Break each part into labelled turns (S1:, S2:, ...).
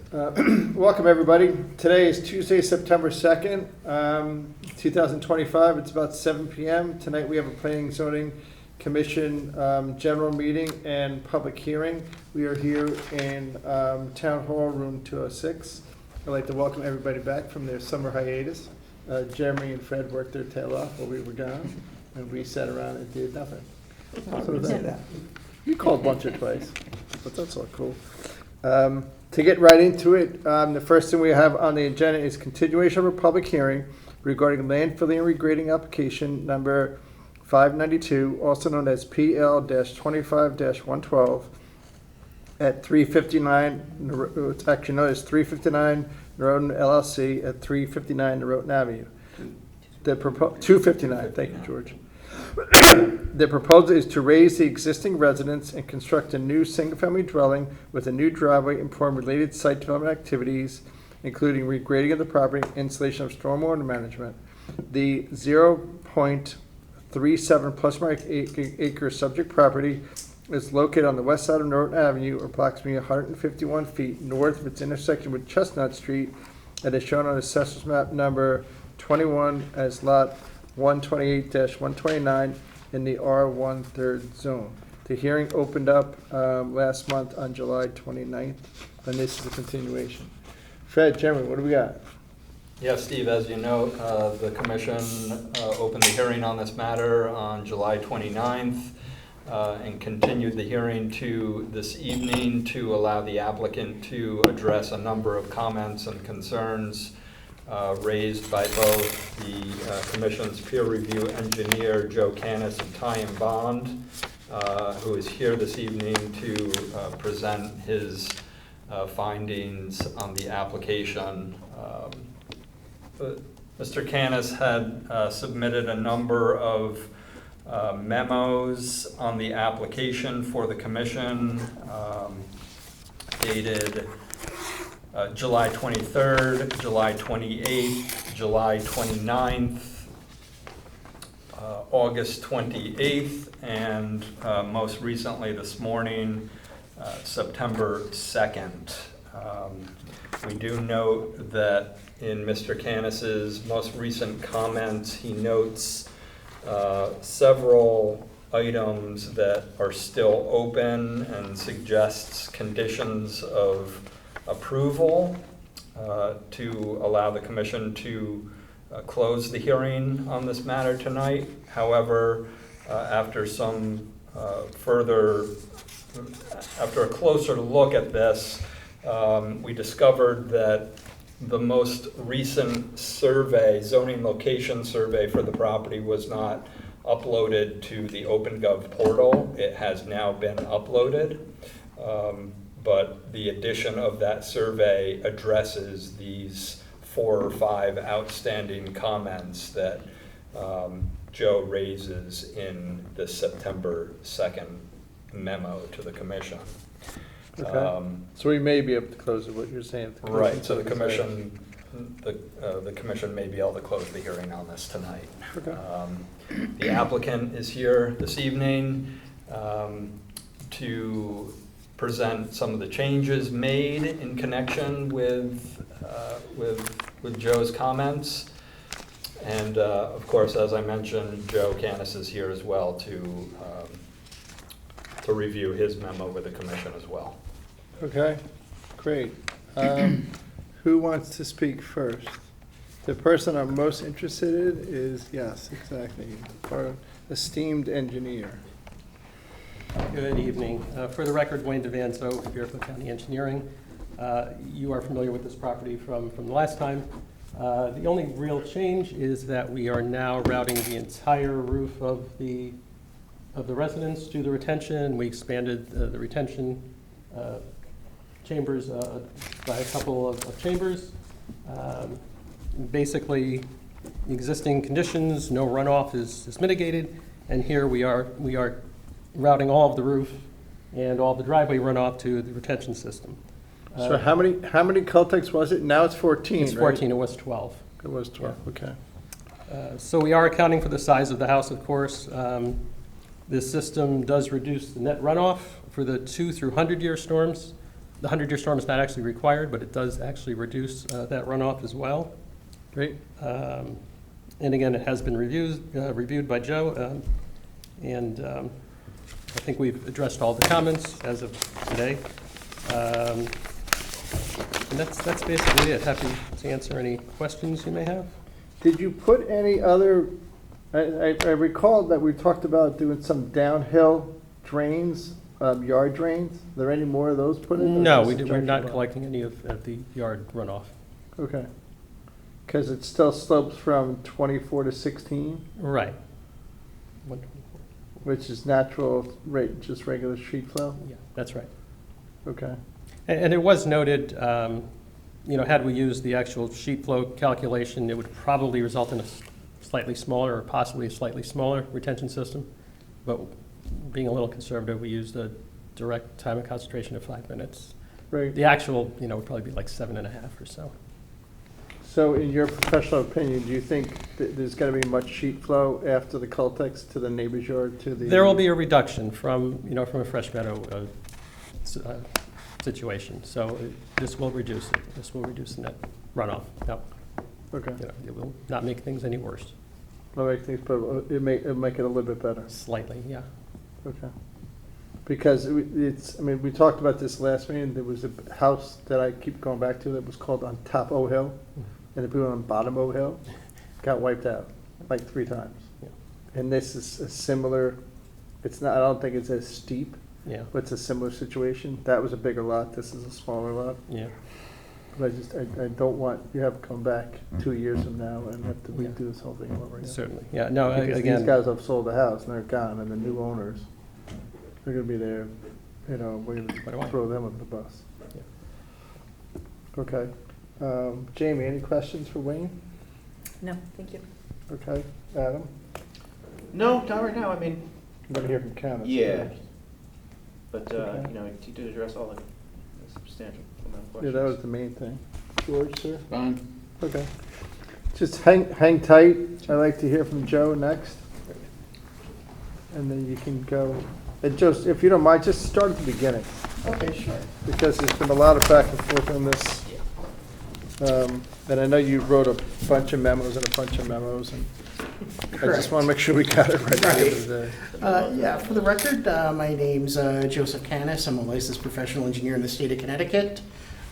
S1: Welcome, everybody. Today is Tuesday, September 2nd, 2025. It's about 7 p.m. Tonight we have a Planning and Zoning Commission general meeting and public hearing. We are here in Town Hall, room 206. I'd like to welcome everybody back from their summer hiatus. Jeremy and Fred worked their tail off while we were gone, and we sat around and did nothing. You called once or twice, but that's all cool. To get right into it, the first thing we have on the agenda is continuation of a public hearing regarding land filling and regrading application number 592, also known as PL-25-112 at 359, it's actually known as 359 Noroton LLC at 359 Noroton Avenue. 259, thank you, George. The proposal is to raise the existing residence and construct a new single-family dwelling with a new driveway and perform related site development activities, including regrading of the property, installation of stormwater management. The 0.37 plus mark acre subject property is located on the west side of Noroton Avenue, approximately 151 feet north of its intersection with Chestnut Street, and is shown on Assessor's map number 21 as lot 128-129 in the R1 third zone. The hearing opened up last month on July 29th, and this is a continuation. Fred, Jeremy, what do we got?
S2: Yes, Steve, as you know, the commission opened the hearing on this matter on July 29th and continued the hearing to this evening to allow the applicant to address a number of comments and concerns raised by both the Commission's peer review engineer, Joe Canis of Ty & Bond, who is here this evening to present his findings on the application. Mr. Canis had submitted a number of memos on the application for the Commission, dated July 23rd, July 28th, July 29th, August 28th, and most recently this morning, September 2nd. We do note that in Mr. Canis's most recent comments, he notes several items that are still open and suggests conditions of approval to allow the commission to close the hearing on this matter tonight. However, after a closer look at this, we discovered that the most recent survey, zoning location survey for the property, was not uploaded to the OpenGov portal. It has now been uploaded. But the addition of that survey addresses these 4 or 5 outstanding comments that Joe raises in the September 2nd memo to the Commission.
S1: Okay. So we may be able to close it, what you're saying.
S2: Right, so the Commission may be able to close the hearing on this tonight.
S1: Okay.
S2: The applicant is here this evening to present some of the changes made in connection with Joe's comments. And of course, as I mentioned, Joe Canis is here as well to review his memo with the Commission as well.
S1: Okay, great. Who wants to speak first? The person I'm most interested in is, yes, exactly, our esteemed engineer.
S3: Good evening. For the record, Wayne DeVanzo, Fairfield County Engineering. You are familiar with this property from the last time. The only real change is that we are now routing the entire roof of the residence to the retention. We expanded the retention chambers by a couple of chambers. Basically, the existing conditions, no runoff is mitigated, and here we are routing all of the roof and all the driveway runoff to the retention system.
S1: So how many Cultex was it? Now it's 14,
S3: It's 14,
S1: right?
S3: it was 12.
S1: It was 12,
S3: Yeah.
S1: okay.
S3: So we are accounting for the size of the house, of course. This system does reduce the net runoff for the 2 through 100-year storms. The 100-year storm is not actually required, but it does actually reduce that runoff as well.
S1: Great.
S3: And again, it has been reviewed by Joe, and I think we've addressed all the comments as of today. And that's basically it. Happy to answer any questions you may have.
S1: Did you put any other, I recall that we talked about doing some downhill drains, yard drains. Are there any more of those put in?
S3: No, we're not collecting any of the yard runoff.
S1: Okay. Because it still slopes from 24 to 16,
S3: Right.
S1: which is natural rate, just regular street flow?
S3: Yeah, that's right.
S1: Okay.
S3: And it was noted, had we used the actual sheet flow calculation, it would probably result in a slightly smaller or possibly a slightly smaller retention system. But being a little conservative, we used a direct time of concentration of 5 minutes.
S1: Right.
S3: The actual, would probably be like 7.5 or so.
S1: So in your professional opinion, do you think there's going to be much sheet flow after the Cultex to the neighbor's yard to the?
S3: There will be a reduction from a fresh meadow situation. So this will reduce it. This will reduce the net runoff. Yep.
S1: Okay.
S3: It will not make things any worse.
S1: It'll make things, but it'll make it a little bit better.
S3: Slightly, yeah.
S1: Okay. Because we talked about this last meeting. There was a house that I keep going back to that was called on Top O Hill, and the people on Bottom O Hill got wiped out like 3 times.
S3: Yeah.
S1: And this is a similar, it's not, I don't think it's as steep,
S3: Yeah.
S1: but it's a similar situation. That was a bigger lot, this is a smaller lot.
S3: Yeah.
S1: But I don't want, you have to come back 2 years from now and have to
S3: Yeah.
S1: redo this whole thing over again.
S3: Certainly. Yeah. No.
S1: Because
S3: Again.
S1: these guys have sold the house and they're gone, and the new owners, they're gonna be there, we're
S3: Quite a
S1: gonna
S3: while.
S1: throw them under the bus.
S3: Yeah.
S1: Okay. Jamie, any questions for Wayne?
S4: No, thank you.
S1: Okay. Adam?
S5: No, not right now. I mean,
S1: I'm gonna hear from Kenneth.
S5: yeah. But,
S1: Okay.
S5: he did address all the substantial amount of
S1: Yeah,
S5: questions.
S1: that was the main thing. George, sir?
S6: Fine.
S1: Okay. Just hang tight. I'd like to hear from Joe next. And then you can go. And just, if you don't mind, just start at the beginning,
S6: Okay, sure.
S1: because there's been a lot of back and forth on this. And I know you wrote a bunch of memos and a bunch of memos, and I just want to make sure we got it right at the end of the day.
S6: Yeah, for the record, my name's Joseph Canis. I'm a licensed professional engineer in the state of Connecticut.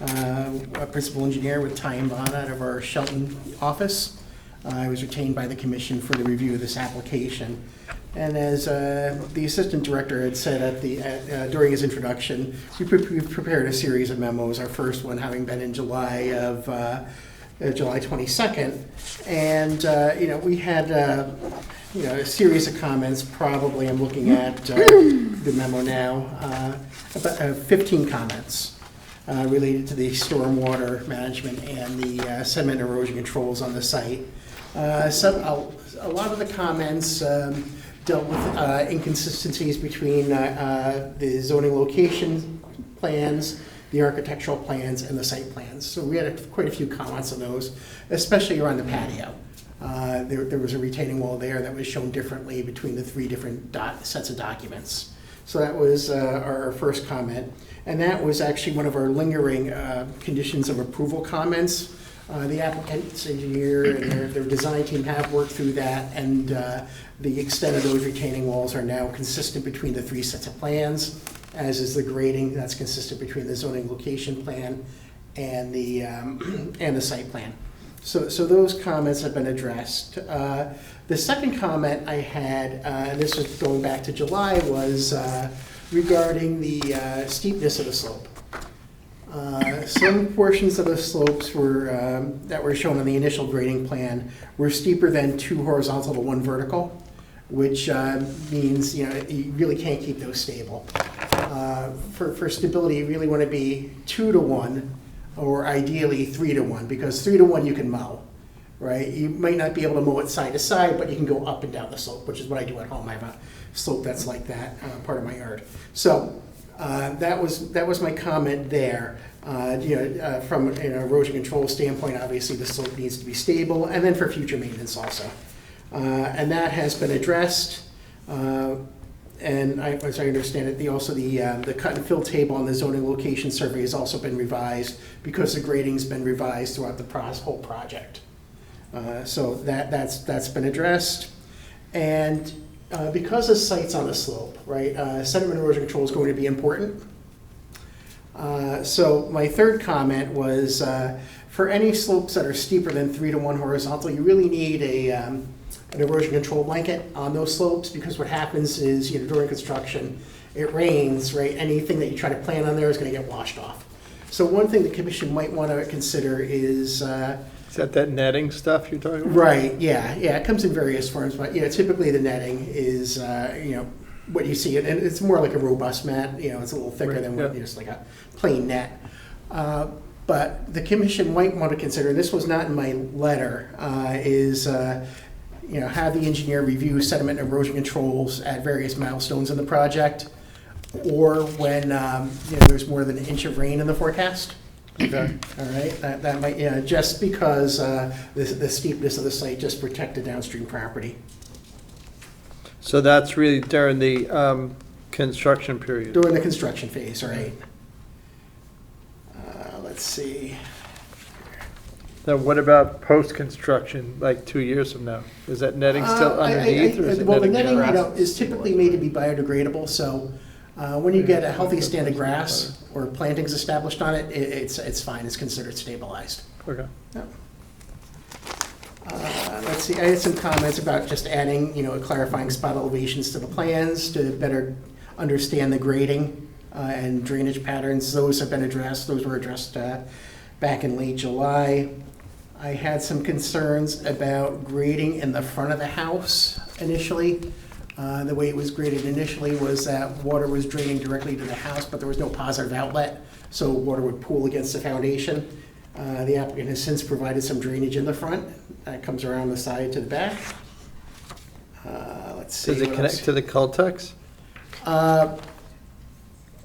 S6: A principal engineer with Ty and Bond out of our Shelton office. I was retained by the commission for the review of this application. And as the assistant director had said during his introduction, we've prepared a series of memos, our first one having been in July 22nd. And, we had, a series of comments, probably, I'm looking at the memo now, about 15 comments related to the stormwater management and the sediment erosion controls on the site. A lot of the comments dealt with inconsistencies between the zoning location plans, the architectural plans, and the site plans. So we had quite a few comments on those, especially around the patio. There was a retaining wall there that was shown differently between the 3 different sets of documents. So that was our first comment. And that was actually one of our lingering conditions of approval comments. The applicant's engineer and their design team have worked through that, and the extent of those retaining walls are now consistent between the 3 sets of plans, as is the grading. That's consistent between the zoning location plan and the site plan. So those comments have been addressed. The second comment I had, and this was going back to July, was regarding the steepness of the slope. Some portions of the slopes that were shown on the initial grading plan were steeper than 2 horizontal to 1 vertical, which means you really can't keep those stable. For stability, you really want to be 2 to 1, or ideally 3 to 1, because 3 to 1 you can mow, right? You might not be able to mow it side to side, but you can go up and down the slope, which is what I do at home. I have a slope that's like that, part of my yard. So. That was my comment there. From an erosion control standpoint, obviously the slope needs to be stable, and then for future maintenance also. And that has been addressed. And as I understand it, the cut and fill table on the zoning location survey has also been revised because the grading's been revised throughout the whole project. So that's been addressed. And because the site's on a slope, right, sediment erosion control is going to be important. So my third comment was for any slopes that are steeper than 3 to 1 horizontal, you really need an erosion control blanket on those slopes, because what happens is, during construction, it rains, right? Anything that you try to plant on there is going to get washed off. So one thing the commission might want to consider is
S1: that netting stuff you're talking about?
S6: right, yeah, it comes in various forms, but typically the netting is what you see, and it's more like a robust mat. It's a little thicker
S1: Right,
S6: than
S1: yeah.
S6: just like a plain net. But the commission might want to consider, and this was not in my letter, is have the engineer review sediment and erosion controls at various milestones in the project, or when there's more than an inch of rain in the forecast.
S1: Okay.
S6: All right, that might, just because the steepness of the site just protect the downstream property.
S1: So that's really during the construction period?
S6: During the construction phase, right? Let's see.
S1: Now, what about post-construction, like 2 years from now? Is that netting still underneath, or is it
S6: Well, the
S1: netting
S6: netting,
S1: down?
S6: is typically made to be biodegradable, so when you get a healthy stand of grass or plantings established on it, it's fine, it's considered stabilized.
S1: Okay.
S6: Let's see, I had some comments about just adding, clarifying spot elevations to the plans to better understand the grading and drainage patterns. Those have been addressed. Those were addressed back in late July. I had some concerns about grading in the front of the house initially. The way it was graded initially was that water was draining directly to the house, but there was no positive outlet, so water would pool against the foundation. The applicant has since provided some drainage in the front. That comes around the side to the back. Let's see.
S1: Does it
S6: what
S1: connect
S6: else.
S1: to the cul-de-sacs?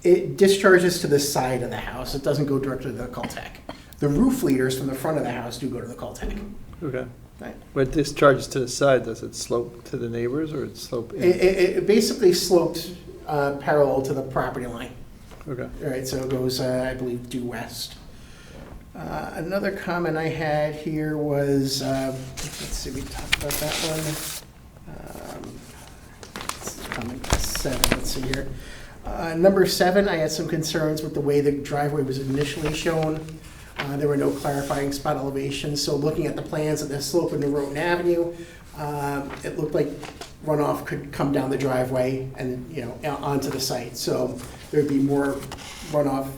S6: It discharges to the side of the house. It doesn't go directly to the cul-de-sac. The roof leaders from the front of the house do go to the cul-de-sac.
S1: Okay.
S6: Right.
S1: When it discharges to the side, does it slope to the neighbors, or it slope in?
S6: It basically sloped parallel to the property line.
S1: Okay.
S6: All right, so it goes, I believe, due west. Another comment I had here was, let's see, we talked about that one. It's comment 7, let's see here. Number 7, I had some concerns with the way the driveway was initially shown. There were no clarifying spot elevations, so looking at the plans of the slope of Noroton Avenue, it looked like runoff could come down the driveway and, onto the site. So there'd be more runoff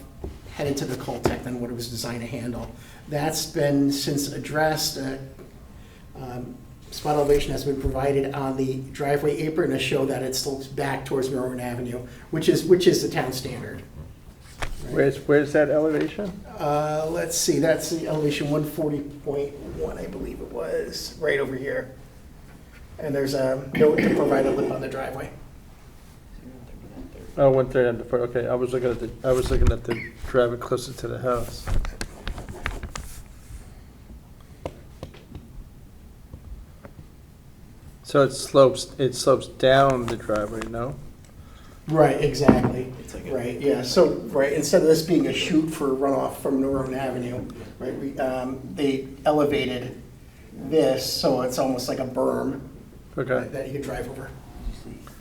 S6: headed to the cul-de-sac than what it was designed to handle. That's been since addressed. Spot elevation has been provided on the driveway apron to show that it slopes back towards Noroton Avenue, which is the town standard.
S1: Where's that elevation?
S6: Let's see, that's the elevation 140.1, I believe it was, right over here. And there's a note to provide a lip on the driveway.
S1: Oh, 130 on the front, okay, I was looking at the driveway closer to the house. So it slopes down the driveway, no?
S6: Right, exactly. Right, yeah, so, right, instead of this being a chute for runoff from Noroton Avenue, right, they elevated this, so it's almost like a berm
S1: Okay.
S6: that you could drive over.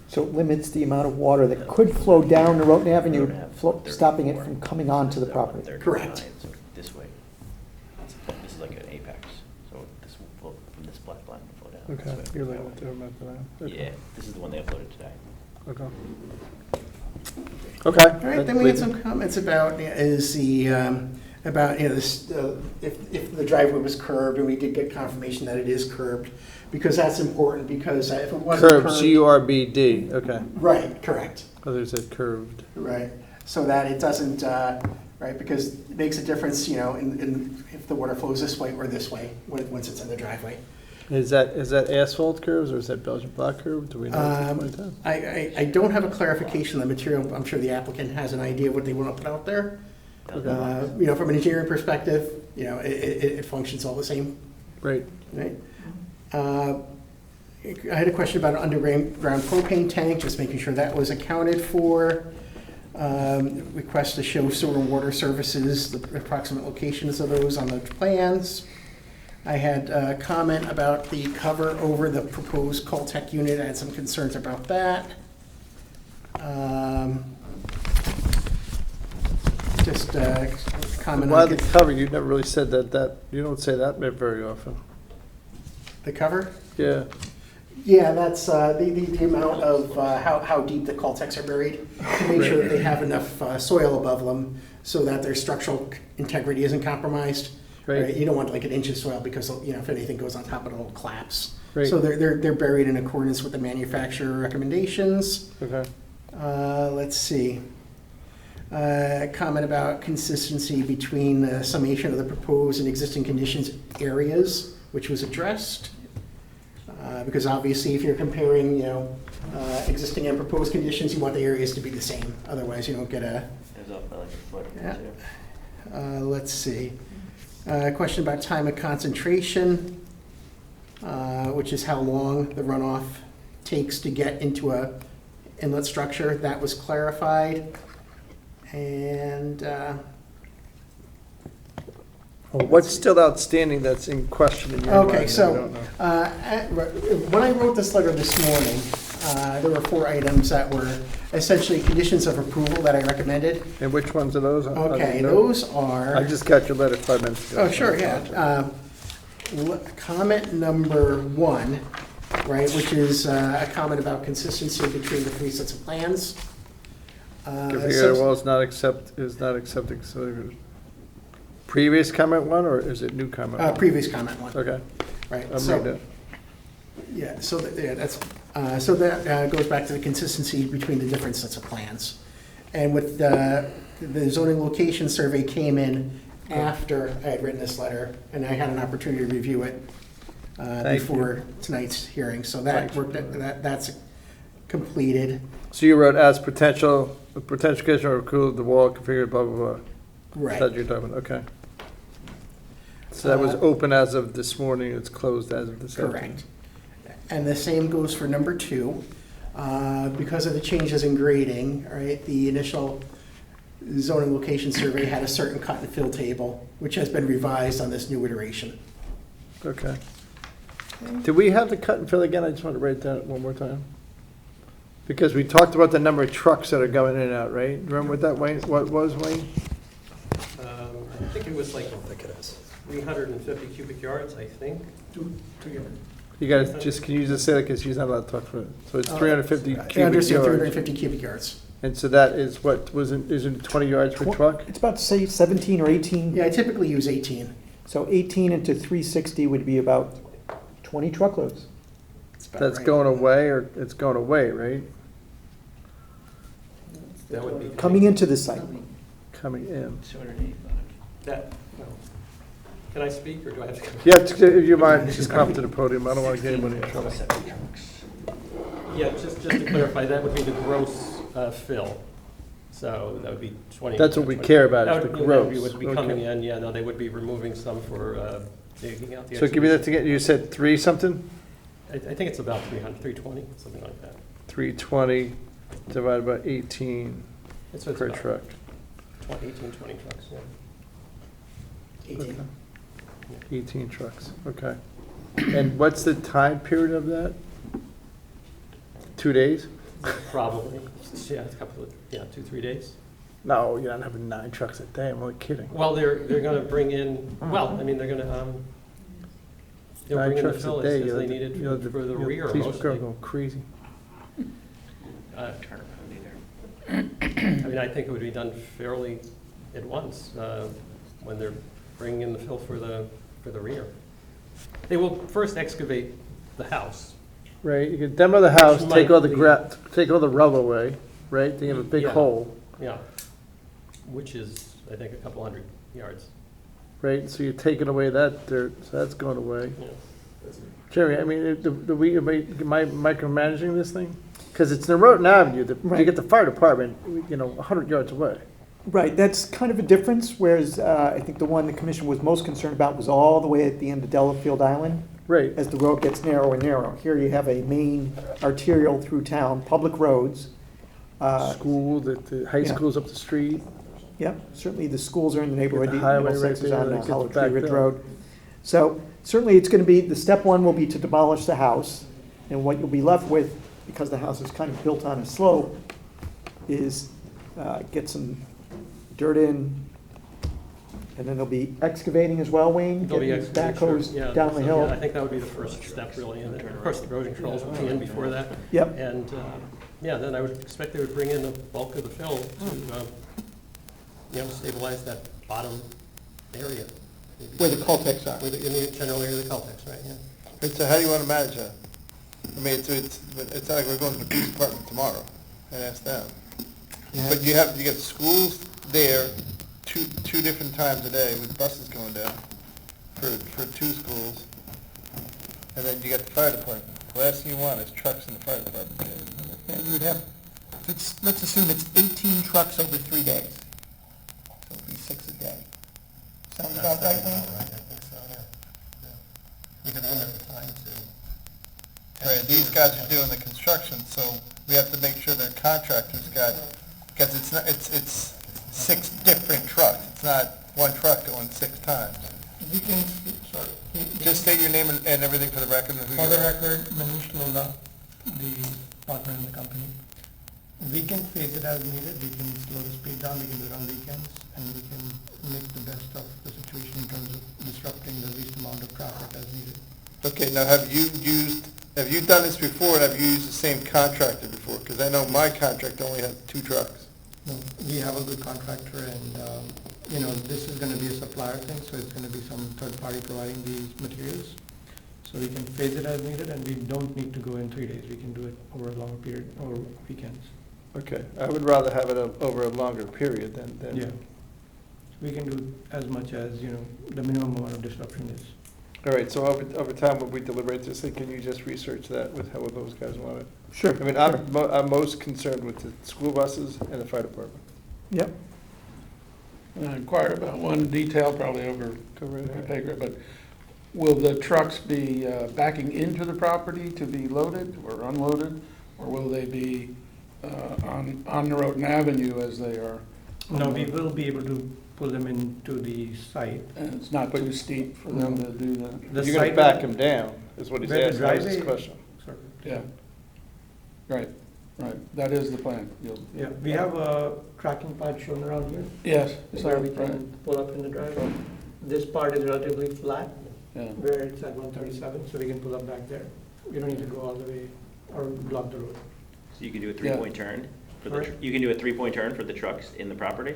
S7: So it limits the amount of water that could flow down Noroton Avenue, stopping it from coming onto the property.
S6: Correct.
S8: So this way. This is like an apex, so this will flow from this black line will flow down.
S1: Okay,
S8: this way.
S1: you're looking at the map now. Okay.
S8: Yeah, this is the one they uploaded today.
S1: Okay. Okay.
S6: All right, then we had some comments about, is the, about, this, if the driveway was curbed, and we did get confirmation that it is curbed, because that's important, because if it wasn't
S1: Curved,
S6: curbed.
S1: C-U-R-B-D, okay.
S6: Right, correct,
S1: Others said curved.
S6: right, so that it doesn't, right, because it makes a difference, in if the water flows this way or this way, once it's in the driveway.
S1: Is that asphalt curves, or is that Belgian block curve? Do we know at this point in time?
S6: I don't have a clarification on the material. I'm sure the applicant has an idea of what they want to put out there.
S1: Okay.
S6: From an engineering perspective, it functions all the same,
S1: Great.
S6: right? I had a question about an underground propane tank, just making sure that was accounted for. Request to show sewer and water services, the approximate locations of those on the plans. I had a comment about the cover over the proposed Coltech unit. I had some concerns about that. Just comment
S1: Why
S6: on
S1: the cover, you never really said that, you don't say that very often.
S6: the cover.
S1: Yeah,
S6: Yeah, that's the amount of how deep the Coltechs are buried, to make sure that they have enough soil above them so that their structural integrity isn't compromised.
S1: Right.
S6: You don't want like an inch of soil because, you know, if anything goes on top of it, it'll collapse.
S1: Right.
S6: So they're buried in accordance with the manufacturer recommendations.
S1: okay.
S6: Let's see. Comment about consistency between the summation of the proposed and existing conditions areas, which was addressed. Because obviously, if you're comparing, you know, existing and proposed conditions, you want the areas to be the same. Otherwise, you don't get a.
S8: Goes up by like a foot
S6: Yeah.
S8: or two.
S6: Let's see. Question about time of concentration, which is how long the runoff takes to get into a inlet structure. That was clarified. And
S1: What's still outstanding that's in question in your mind?
S6: okay,
S1: that
S6: so
S1: we don't know?
S6: when I wrote this letter this morning, there were 4 items that were essentially conditions of approval that I recommended.
S1: And which ones are those?
S6: Okay, those are.
S1: I just got your letter 5 minutes ago.
S6: Oh, sure, yeah. Comment number 1, right, which is a comment about consistency between the 3 sets of plans.
S1: Configured well is not accepting, so previous comment 1, or is it new comment? 1?
S6: Previous comment 1,
S1: Okay,
S6: right.
S1: I'm
S6: So,
S1: reading it.
S6: yeah, so that's, so that goes back to the consistency between the different sets of plans. And with the zoning location survey came in after I had written this letter, and I had an opportunity to review it before tonight's hearing. So that worked, that's completed.
S1: So you wrote as potential condition or approval, the wall configured, blah, blah, blah.
S6: Right.
S1: That's your document, okay. So that was open as of this morning, it's closed as of this afternoon.
S6: Correct. And the same goes for number 2. Because of the changes in grading, right, the initial zoning location survey had a certain cut and fill table, which has been revised on this new iteration.
S1: Okay. Do we have the cut and fill again? I just want to write it down one more time. Because we talked about the number of trucks that are going in and out, right? Remember what that, Wayne, what was, Wayne?
S3: I think it was like 350 cubic yards, I think.
S1: You guys, just, can you just say that, because she's not allowed to talk for it. So it's 350
S6: I
S1: cubic
S6: understand
S1: yards.
S6: 350 cubic yards.
S1: And so that is what, isn't it 20 yards per truck?
S7: It's about, say, 17 or 18.
S6: Yeah, I typically use 18.
S7: So 18 into 360 would be about 20 truckloads.
S6: That's about
S1: That's
S6: right.
S1: going away, or it's going away, right?
S3: That would be.
S7: Coming into the site.
S1: Coming in.
S8: 285.
S3: That, no. Can I speak, or do I have to come?
S1: Yeah, if you mind, just come up to the podium. I don't want to get anybody in trouble.
S8: 7 trucks.
S3: Yeah, just to clarify, that would be the gross fill. So that would be 20.
S1: That's what we care about, is
S3: That
S1: the
S3: would-
S1: gross.
S3: That would be
S1: Okay.
S3: coming in, yeah, no, they would be removing some for digging out the.
S1: So give me that
S3: extra-
S1: to get, you said 3 something?
S3: I think it's about 320, something like that.
S1: 320 divided by 18
S3: It's
S1: per
S3: about
S1: truck.
S3: 18, 20 trucks, yeah.
S6: 18.
S1: Okay. 18 trucks, okay. And what's the time period of that? 2 days?
S3: Probably, yeah, a couple of, 2-3 days.
S1: No, you're not having 9 trucks a day, I'm only kidding.
S3: Well, they're gonna bring in, well, I mean, they're gonna, they'll
S1: 9
S3: bring in the
S1: trucks a
S3: fill as
S1: day,
S3: as
S1: you
S3: they
S1: let
S3: needed
S1: you let
S3: for the
S1: you let
S3: rear
S1: police
S3: mostly.
S1: department go crazy.
S8: Turn around either.
S3: I mean, I think it would be done fairly at once, when they're bringing in the fill for the rear. They will first excavate the house.
S1: Right, you can demo the house,
S3: Which
S1: take all the
S3: might
S1: take all the rubble away, right? Then you have a big
S3: Yeah.
S1: hole,
S3: Yeah, which is, I think, a couple hundred yards.
S1: right? So you're taking away that dirt, so that's going away.
S3: Yeah.
S1: Jerry, I mean, am I micromanaging this thing? Because it's Noroton Avenue, you
S7: Right.
S1: get the fire department, 100 yards away.
S7: Right, that's kind of a difference, whereas I think the one the commission was most concerned about was all the way at the end of Delafield Island,
S1: Right.
S7: as the road gets narrower and narrower. Here you have a main arterial through town, public roads.
S1: School, the high
S7: yeah.
S1: school's up the street.
S7: Yep, certainly the schools are in the neighborhood.
S1: the
S7: the
S1: highway right
S7: Middlesex is
S1: there
S7: on
S1: that gets
S7: Hollow
S1: back
S7: Tree Ridge
S1: there.
S7: Road. So certainly it's going to be, the step one will be to demolish the house. And what you'll be left with, because the house is kind of built on a slope, is get some dirt in. And then they'll be excavating as well, Wayne?
S3: There'll be
S7: Getting
S3: excavation,
S7: backhoes
S3: yeah,
S7: down the
S3: so,
S7: hill?
S3: yeah, I think that would be the first step, really, and then, of course, the erosion controls will be in before that.
S7: Yep.
S3: And, yeah, then I would expect they would bring in the bulk of the fill to, stabilize that bottom area. maybe.
S7: Where the Caltex are.
S3: In the general area of the Caltex, right, yeah.
S1: Right, so how do you want to manage that? I mean, it's not like we're going to the police department tomorrow and ask them. But you get schools there two different times a day with buses going down for two schools. And then you got the fire department. The last thing you want is trucks in the fire department.
S7: Yeah, you would have, let's assume it's 18 trucks over 3 days. So it'll be 6 a day. Sound about right, Wayne?
S9: I think so, yeah. Because one at a time to.
S1: Right, these guys are doing the construction, so we have to make sure their contractors got, because it's 6 different trucks. It's not one truck going 6 times.
S9: We can, sorry.
S1: Just state your name and everything for the record. And who
S9: For
S1: you
S9: the
S1: are.
S9: record, Manish Lola, the partner in the company. We can phase it as needed, we can slow the speed down, we can do it on weekends, and we can make the best of the situation in terms of disrupting the least amount of traffic as needed.
S1: Okay, now have you done this before, and have you used the same contractor before? Because I know my contract only has 2 trucks.
S9: No, we have a good contractor and, this is gonna be a supplier thing, so it's gonna be some third party providing these materials. So we can phase it as needed and we don't need to go in 3 days, we can do it over a long period or weekends.
S1: Okay, I would rather have it over a longer period than.
S9: Yeah. We can do as much as, the minimum amount of disruption is.
S1: All right, so over time, when we deliberate this, can you just research that with how those guys want it?
S7: Sure.
S1: I mean, I'm most concerned with the school buses and the fire department.
S7: Yep.
S10: And I inquired about one detail, probably over
S1: Go right
S10: my
S1: ahead.
S10: pay grade, but will the trucks be backing into the property to be loaded or unloaded? Or will they be on Noroton Avenue as they are?
S9: No, we will be able to pull them into the site.
S10: And it's not too steep for them to do that?
S9: The
S1: You're gonna
S9: site-
S1: back him down, is what he's
S9: Where the
S1: asking, that's his
S9: driveway-
S1: question.
S9: Sorry.
S10: Yeah. Right, that is the plan.
S9: Yeah, we have a tracking part shown around here,
S10: Yes,
S9: where we
S10: right,
S9: can pull up in the driveway. This part is relatively flat,
S10: yeah.
S9: where it's at 137, so we can pull up back there. We don't need to go all the way or block the road.
S8: So you can do a
S10: Yeah.
S8: three-point turn for the,
S9: Sorry?
S8: you can do a three-point turn for the trucks in the property?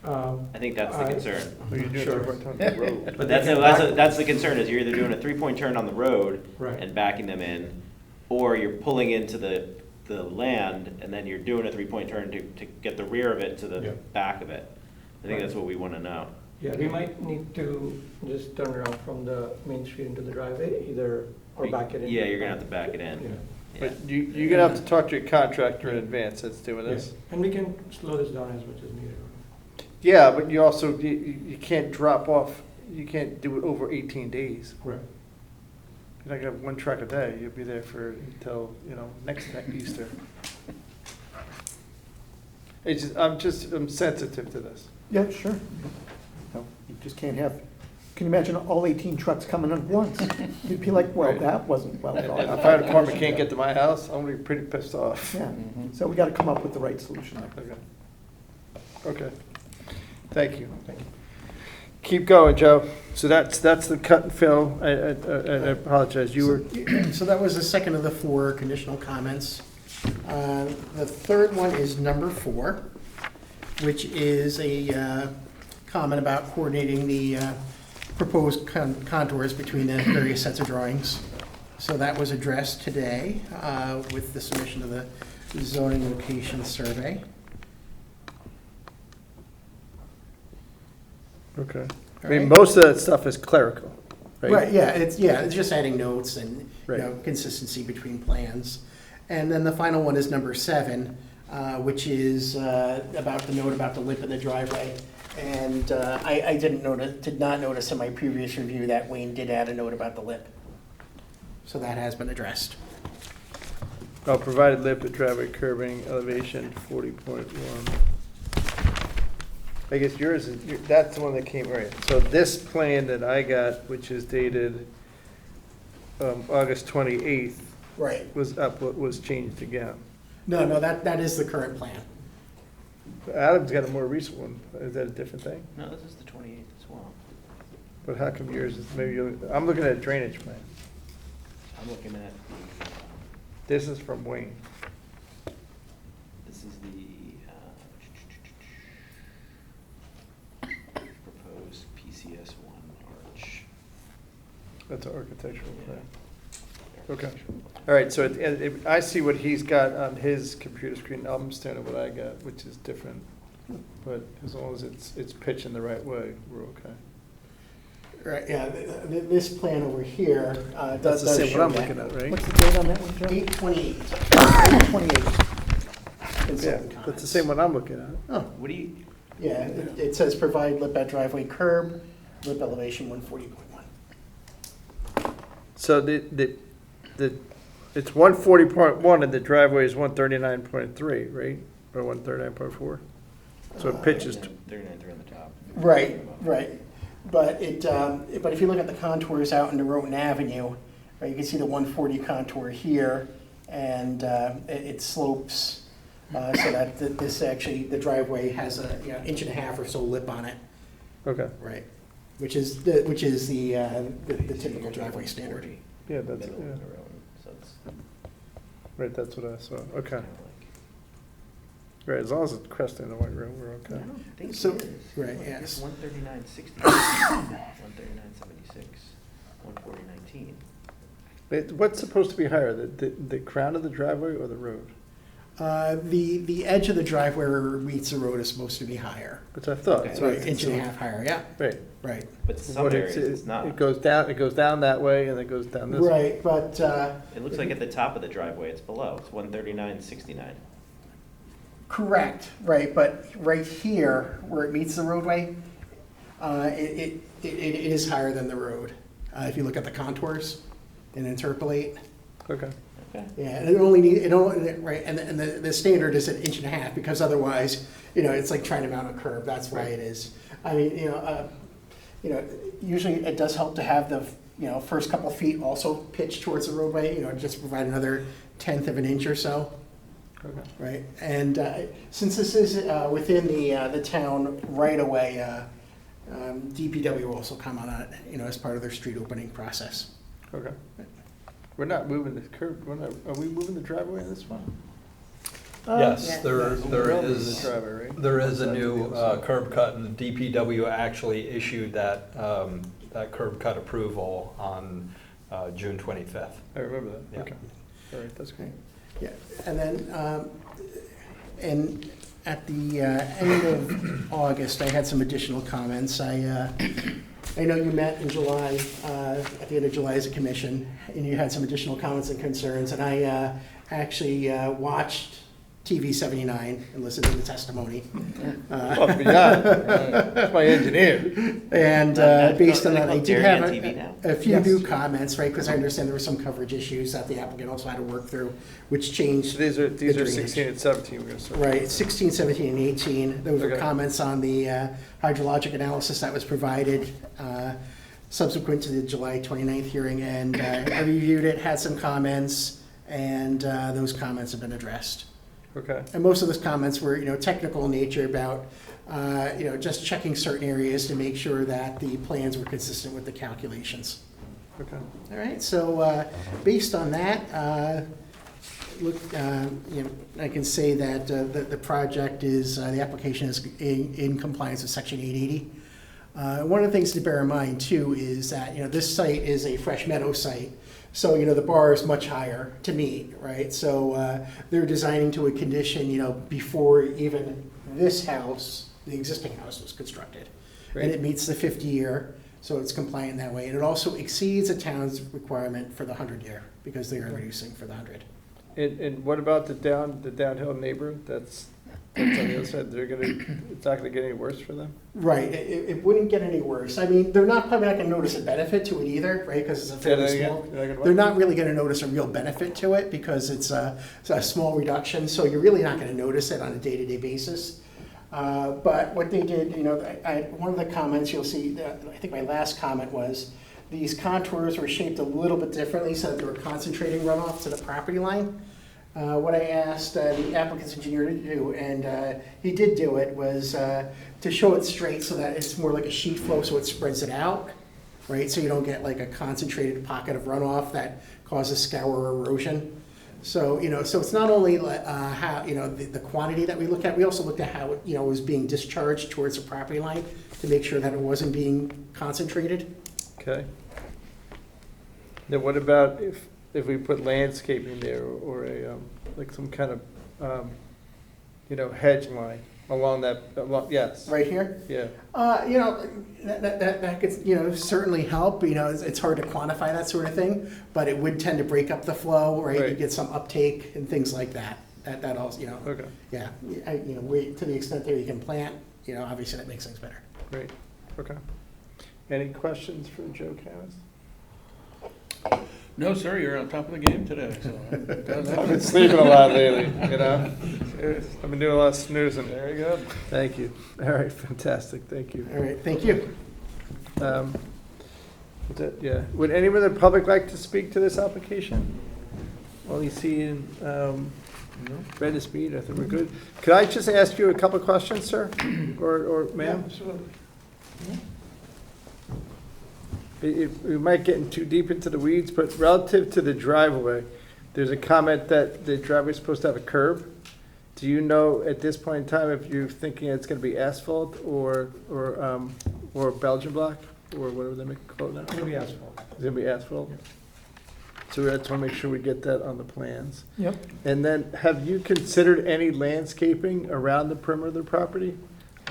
S8: I think that's the concern.
S1: So you're doing
S9: Sure.
S1: it right on the road.
S8: But that's the concern, is you're either doing a three-point turn on the road
S9: Right.
S8: and backing them in, or you're pulling into the land, and then you're doing a three-point turn to get the rear of it to
S9: Yeah.
S8: the back of it. I think
S9: Right.
S8: that's what we wanna know.
S9: Yeah, we might need to just turn around from the main street into the driveway, either, or back it in.
S8: Yeah, you're gonna have to back it in.
S9: Yeah.
S8: Yeah.
S1: But you're gonna have to talk to your contractor in advance that's doing
S9: Yeah.
S1: this.
S9: And we can slow this down as much as needed.
S1: Yeah, but you also, you can't drop off, you can't do it over 18 days.
S9: Right.
S1: You're not gonna have 1 truck a day, you'll be there until, next Easter. I'm sensitive to this.
S7: Yeah, sure. No, you just can't have, can you imagine all 18 trucks coming at once? You'd be like, well,
S1: Right.
S7: that wasn't well
S1: If
S7: thought
S1: the
S7: out.
S1: fire department can't get to my house, I'm gonna be pretty pissed off.
S7: Yeah, so we got to come up with the right solution there.
S1: Okay. Thank you. Keep going, Joe. So that's the cut and fill. I apologize, you were,
S6: So that was the second of the 4 conditional comments. The third one is number 4, which is a comment about coordinating the proposed contours between the various sets of drawings. So that was addressed today with the submission of the zoning location survey.
S1: okay. I mean, most of that stuff is clerical, right?
S6: Right, it's just adding notes and,
S1: Right.
S6: consistency between plans. And then the final one is number 7, which is about the note about the lip in the driveway. And I did not notice in my previous review that Wayne did add a note about the lip. So that has been addressed.
S1: Oh, provided lip at driveway curbing elevation 40.1. I guess yours is, that's the one that came, right. So this plan that I got, which is dated August 28th,
S6: Right.
S1: was changed again.
S6: No, that is the current plan.
S1: Adam's got a more recent one. Is that a different thing?
S8: No, this is the 28th as well.
S1: But how come yours is, maybe I'm looking at a drainage plan.
S8: I'm looking at,
S1: This is from Wayne.
S8: this is the proposed PCS1 arch.
S1: That's an architectural plan.
S8: Yeah.
S1: Okay. All right, so I see what he's got on his computer screen. I'm staring at what I got, which is different. But as long as it's pitched in the right way, we're okay.
S6: Right, yeah, this plan over here
S1: That's
S6: does
S1: the same
S6: show
S1: one I'm
S6: that.
S1: looking at, right?
S7: What's the date on that one, Joe?
S6: 8/28.
S7: 28.
S1: Yeah, that's the same one I'm looking at.
S6: Oh,
S8: What do you,
S6: yeah, it says provide lip at driveway curb, lip elevation 140.1.
S1: So it's 140.1 and the driveway is 139.3, right? Or 139.4? So it pitches,
S8: 39.3 on the top.
S6: Right. But but if you look at the contours out into Noroton Avenue, right, you can see the 140 contour here, and it slopes so that this actually, the driveway has a 1.5 inch or so lip on it,
S1: okay.
S6: right? Which is the typical driveway standard.
S1: Yeah, that's,
S8: Middle of
S1: yeah,
S8: the road, so it's
S1: right, that's what I saw. Okay.
S8: kind of like.
S1: Right, as long as it's cresting the white room, we're
S8: I
S1: okay.
S8: don't think
S6: So-
S8: it is.
S6: right,
S8: It's
S6: yes.
S8: 139.60, 139.76, 140.19.
S1: What's supposed to be higher, the crown of the driveway or the road?
S6: The edge of the driveway where it meets the road is supposed to be higher.
S1: Which I thought.
S8: Okay.
S1: so
S6: Right,
S1: it's-
S6: 1.5 higher, yeah,
S1: Right.
S6: right.
S8: But some
S1: What
S8: areas it's not.
S1: It goes down that way and it goes down this way.
S6: Right, but
S8: It looks like at the top of the driveway, it's below. It's 139.69.
S6: correct, right, but right here, where it meets the roadway, it is higher than the road. If you look at the contours and interpolate,
S1: Okay.
S8: Okay.
S6: yeah, and right, and the standard is 1.5 inches, because otherwise, it's like trying to mount a curb, that's why it is. I mean, usually it does help to have the, first couple feet also pitched towards the roadway, just provide another 1/10 of an inch or so.
S1: Okay.
S6: Right, and since this is within the town right away, DPW will also come on it, as part of their street opening process.
S1: Okay. We're not moving the curb, are we moving the driveway in this one?
S2: Yes,
S4: Yeah.
S2: there
S1: We're moving
S2: is.
S1: the driveway, right?
S2: There is a
S1: That's
S2: new
S1: the other side.
S2: curb cut, and the DPW actually issued that curb cut approval on June 25th.
S1: I remember that,
S2: Yeah.
S1: okay. All right, that's great.
S6: Yeah, and then, and at the end of August, I had some additional comments. I know you met in July, at the end of July as a commission, and you had some additional comments and concerns, and I actually watched TV 79 and listened to the testimony.
S1: Well, beyond, that's my engineer.
S6: And based on that, I did
S8: Darien
S6: have
S8: TV now?
S6: a few
S1: Yes.
S6: new comments, right, because I understand there were some coverage issues that the applicant also had to work through, which
S1: So
S6: changed.
S1: these are
S6: drainage.
S1: 16 and 17 we're gonna start.
S6: Right, 16, 17, and 18. Those were
S1: Okay.
S6: comments on the hydrologic analysis that was provided subsequent to the July 29th hearing, and I reviewed it, had some comments, and those comments have been addressed.
S1: Okay,
S6: And most of those comments were, technical in nature about, just checking certain areas to make sure that the plans were consistent with the calculations.
S1: okay.
S6: All right, so based on that, look, I can say that the project is, the application is in compliance with Section 880. One of the things to bear in mind too is that, this site is a fresh meadow site. So, the bar is much higher to meet, right? So they're designing to a condition, before even this house, the existing house was constructed.
S1: Right.
S6: And it meets the 50-year, so it's compliant that way. And it also exceeds the town's requirement for the 100-year, because they are reducing for the 100.
S1: And what about the downhill neighbor that's on the other side? It's not gonna get any worse for them?
S6: Right, it wouldn't get any worse. I mean, they're probably not gonna notice a benefit to it either, right, because it's a fairly small. They're not really gonna notice a real benefit to it because it's a small reduction, so you're really not gonna notice it on a day-to-day basis. But what they did, one of the comments you'll see, I think my last comment was, these contours were shaped a little bit differently so that they were concentrating runoff to the property line. What I asked the applicant's engineer to do, and he did do it, was to show it straight so that it's more like a sheet flow, so it spreads it out, right? So you don't get like a concentrated pocket of runoff that causes scour or erosion. So, so it's not only how, the quantity that we look at, we also looked at how it, was being discharged towards the property line to make sure that it wasn't being concentrated.
S1: Okay. Then what about if we put landscaping there or a, like some kind of, hedge line along yes.
S6: Right here?
S1: Yeah.
S6: That could, certainly help, it's hard to quantify that sort of thing, but it would tend to break up the flow, right? You
S1: Right.
S6: get some uptake and things like that. That also,
S1: Okay,
S6: yeah, to the extent that you can plant, obviously that makes things better.
S1: great, okay. Any questions for Joe Camas?
S10: No, sir, you're on top of the game today, so.
S1: I've been sleeping a lot lately, I've been doing a lot of snoozing.
S10: Very good.
S1: Thank you. All right, fantastic, thank you.
S6: All right, thank you.
S1: That's it, yeah. Would anyone in the public like to speak to this application? Only seeing Brenda Speed, I think we're good. Could I just ask you a couple of questions, sir? Or ma'am?
S10: Absolutely.
S1: We might get too deep into the weeds, but relative to the driveway, there's a comment that the driveway's supposed to have a curb. Do you know at this point in time if you're thinking it's gonna be asphalt or Belgian block, or whatever they call it now?
S9: It'll be asphalt.
S1: It's gonna be asphalt? So we have to make sure we get that on the plans.
S9: Yep.
S1: And then, have you considered any landscaping around the perimeter of the property?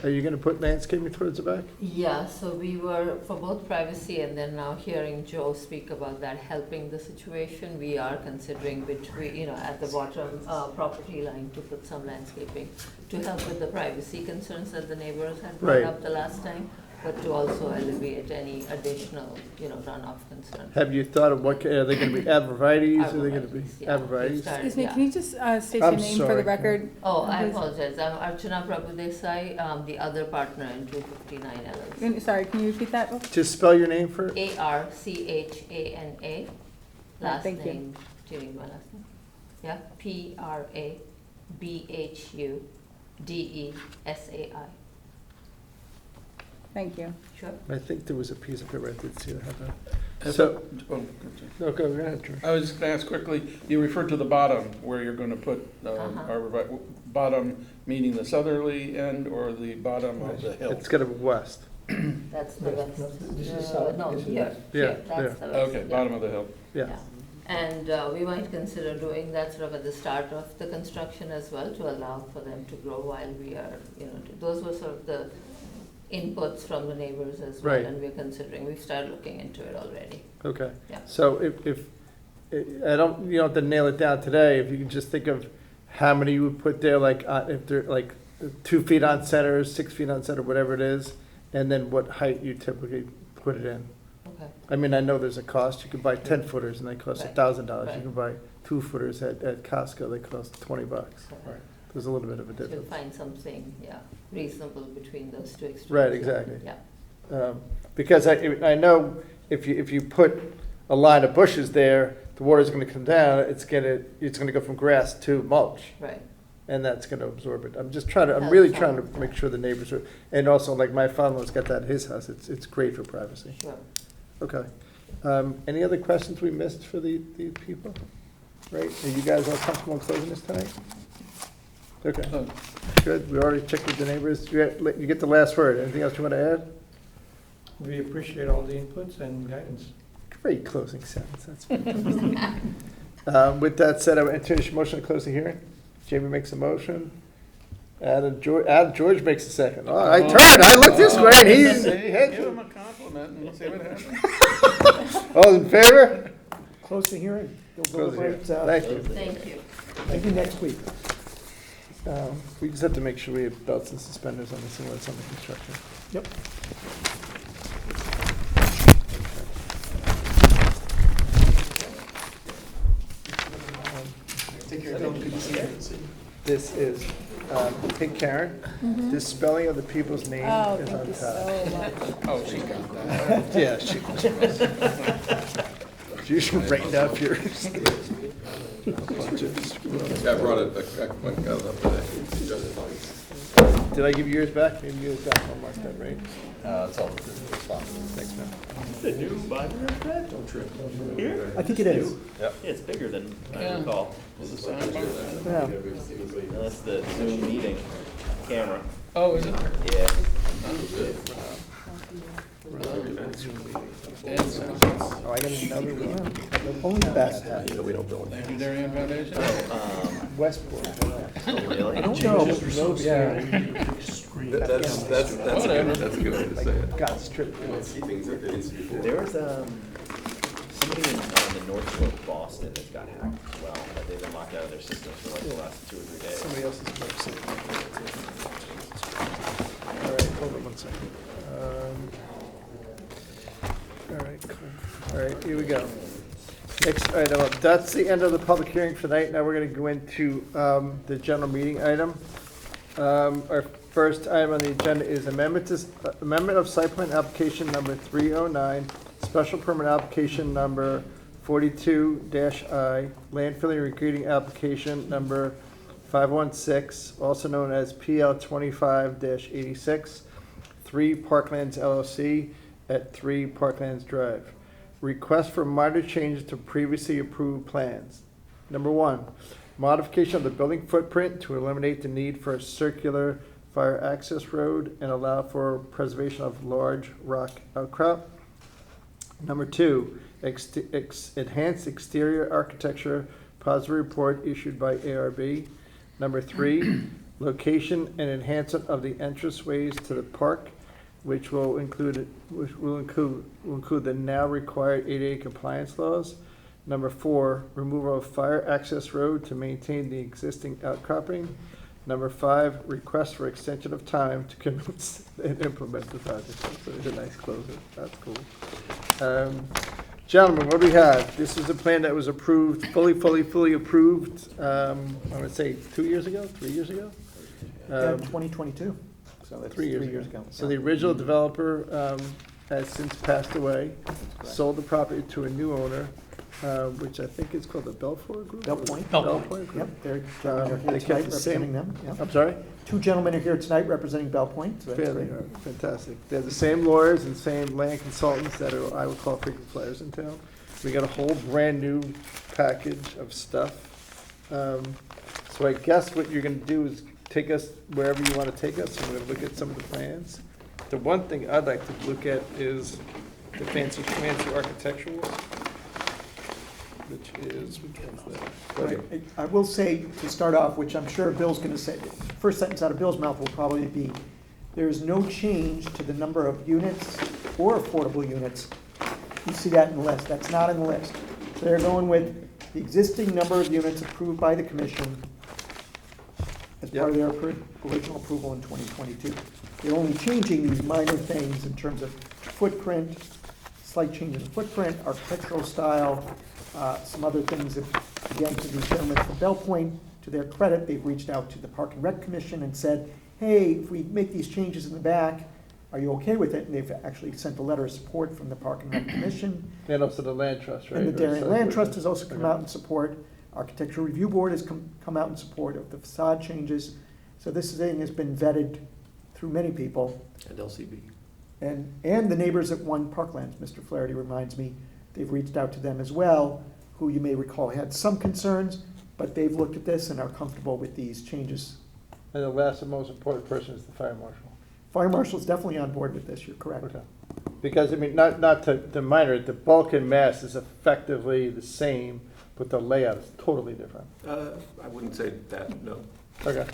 S1: Are you gonna put landscaping towards the back?
S11: Yeah, so we were, for both privacy and then now hearing Joe speak about that helping the situation, we are considering between, at the bottom property line to put some landscaping to help with the privacy concerns that the neighbors had brought
S1: Right.
S11: up the last time, but to also alleviate any additional, runoff concerns.
S1: Have you thought of what, are they gonna be arborvitaes, are they gonna be
S11: Arborvitaes, yeah.
S1: arborvitaes?
S4: Excuse me,
S11: Yeah.
S4: can you just state
S1: I'm
S4: your name for
S1: sorry.
S4: the record?
S11: Oh, I
S4: Please.
S11: apologize, I'm Archana Prabhudesai, the other partner in 259 LLC.
S4: Sorry, can you repeat that?
S1: Just spell your name for,
S11: Archana, last
S4: Thank you.
S11: name, do you need my last name? Yeah, Prabhudesai.
S4: Thank you.
S11: Sure.
S1: I think there was a piece of paper I did see that had that.
S10: If-
S1: So-
S10: oh, good.
S1: No, go ahead, George.
S10: I was just gonna ask quickly, you referred to the bottom where you're gonna put, bottom meaning the southerly end or the bottom of the hill?
S1: It's gonna be west.
S11: That's the west.
S9: This is south,
S11: No,
S9: this is
S11: here,
S9: west.
S1: Yeah,
S11: here, that's the west.
S10: Okay,
S11: yeah.
S10: bottom of the hill.
S1: Yeah.
S11: And we might consider doing that sort of at the start of the construction as well to allow for them to grow while we are, those were sort of the inputs from the neighbors as well.
S1: Right.
S11: And we're considering, we've started looking into it already.
S1: Okay.
S11: Yeah.
S1: So if, I don't, you don't have to nail it down today, if you can just think of how many you would put there, like, if they're like 2 feet on center, 6 feet on center, whatever it is, and then what height you typically put it in.
S11: Okay.
S1: I mean, I know there's a cost, you can buy 10 footers and they cost
S11: Right.
S1: $1,000. You
S11: Right.
S1: can buy 2 footers at Costco, they cost $20.
S11: Right.
S1: There's a little bit of a
S11: So we'll
S1: difference.
S11: find something, reasonable between those two extremes.
S1: Right, exactly.
S11: Yeah.
S1: Because I know if you put a line of bushes there, the water's gonna come down, it's gonna go from grass to mulch,
S11: Right.
S1: and that's gonna absorb it. I'm
S11: That's
S1: really
S11: fine.
S1: trying to make sure the neighbors are, and also like my father-in-law's got that at his house, it's great for privacy.
S11: Sure.
S1: Okay. Any other questions we missed for these people? Right, are you guys all comfortable in closing this tonight? Okay,
S10: Oh,
S1: good, we already checked with the neighbors, you get the last word, anything else you wanna add?
S9: We appreciate all the inputs and guidance.
S1: Great closing sentence, that's fantastic. With that said, I would entertain a motion to close the hearing. Jamie makes a motion. George makes a second. Oh, I looked this way, and he's,
S10: Give him a compliment and we'll see what happens.
S1: all in favor?
S7: Close the hearing. You'll
S1: Close the hearing.
S7: deliberate,
S1: Thank you.
S11: Thank you.
S7: Maybe next week.
S1: We just have to make sure we have belts and suspenders on this and when it's under construction.
S7: Yep.
S6: Take care of it.
S1: This is, hey Karen, the spelling of the people's name
S4: Oh,
S1: is
S4: thank
S1: on
S4: you
S1: top.
S4: so much.
S10: Oh, she got that.
S1: Yeah, she should write down yours.
S12: I brought it, I got it up today.
S1: Did I give you yours back? Maybe yours got one last time, right?
S12: It's all,
S1: Thanks, man.
S5: The new Bible red? Here?
S7: I think it is.
S5: Yeah, it's bigger than I
S10: Yeah.
S5: recall.
S7: Yeah.
S5: That's the Zoom meeting camera.
S10: Oh, is it?
S5: Yeah.
S1: Oh, I got another one.
S7: Only the best.
S12: we don't build.
S10: Thank you, Darien Foundation.
S1: Westport.
S5: Oh, really?
S7: I don't know.
S1: Yeah.
S12: That's a good way to say it.
S1: Got stripped.
S12: Things that they used to be for.
S5: There was somebody in the North Shore of Boston that got hacked as well, that they've been locked out of their systems for like the last 2 or 3 days.
S1: Somebody else's website. All right, hold on one second. All right, cool. All right, here we go. Next item up. That's the end of the public hearing for tonight. Now we're going to go into the general meeting item. Our first item on the agenda is amendment of site plan application number 309, special permit application number 42-I, land filling regrading application number 516, also known as PL 25-86, 3 Parklands LLC at 3 Parklands Drive. Request for minor changes to previously approved plans. Number 1, modification of the building footprint to eliminate the need for a circular fire access road and allow for preservation of large rock outcrop. Number 2, enhanced exterior architecture, positive report issued by ARB. Number 3, location and enhancement of the entranceways to the park, which will include the now required ADA compliance laws. Number 4, removal of fire access road to maintain the existing outcropping. Number 5, request for extension of time to commence and implement the project. So it's a nice closer. That's cool. Gentlemen, what do we have? This is a plan that was approved, fully approved, I would say 2 years ago, 3 years ago?
S7: 2022. So that's
S1: 3 years
S7: 3 years
S1: ago.
S7: ago.
S1: So the original developer has since passed away, sold the property to a new owner, which I think is called the Belfour Group?
S7: Bell Point.
S1: Belpoint Group.
S7: Yep, they're gentlemen are
S1: They
S7: here
S1: kept
S7: tonight
S1: the same-
S7: representing them. Yeah.
S1: I'm sorry?
S7: 2 gentlemen are here tonight representing Bell Point. So that's
S1: Fairly,
S7: great.
S1: fantastic. They're the same lawyers and same land consultants that are, I would call frequent flyers in town. We got a whole brand-new package of stuff. So I guess what you're gonna do is take us wherever you wanna take us, and we're gonna look at some of the plans. The one thing I'd like to look at is the fancy architectural, which one's that?
S7: Right. I will say, to start off, which I'm sure Bill's going to say, first sentence out of Bill's mouth will probably be, there is no change to the number of units or affordable units. You see that in the list. That's not in the list. So they're going with the existing number of units approved by the commission as part of their original approval in 2022. They're only changing these minor things in terms of footprint, slight change in the footprint, architectural style, some other things that, again, to these gentlemen from Bell Point, to their credit, they've reached out to the Park and Rec Commission and said, hey, if we make these changes in the back, are you okay with it? And they've actually sent a letter of support from the Park and Rec Commission.
S1: And also the Land Trust, right?
S7: And the Darien
S1: Or
S7: Land
S1: something.
S7: Trust has also come out in support. Architectural Review Board has come out in support of the facade changes. So this thing has been vetted through many people.
S12: And LCB.
S7: And the neighbors at 1 Parklands, Mr. Flaherty reminds me, they've reached out to them as well, who you may recall had some concerns, but they've looked at this and are comfortable with these changes.
S1: And the last and most important person is the fire marshal.
S7: Fire marshal's definitely on board with this, you're correct.
S1: Okay. Because, I mean, not to minor, the bulk and mass is effectively the same, but the layout is totally different.
S12: I wouldn't say that, no.
S1: Okay.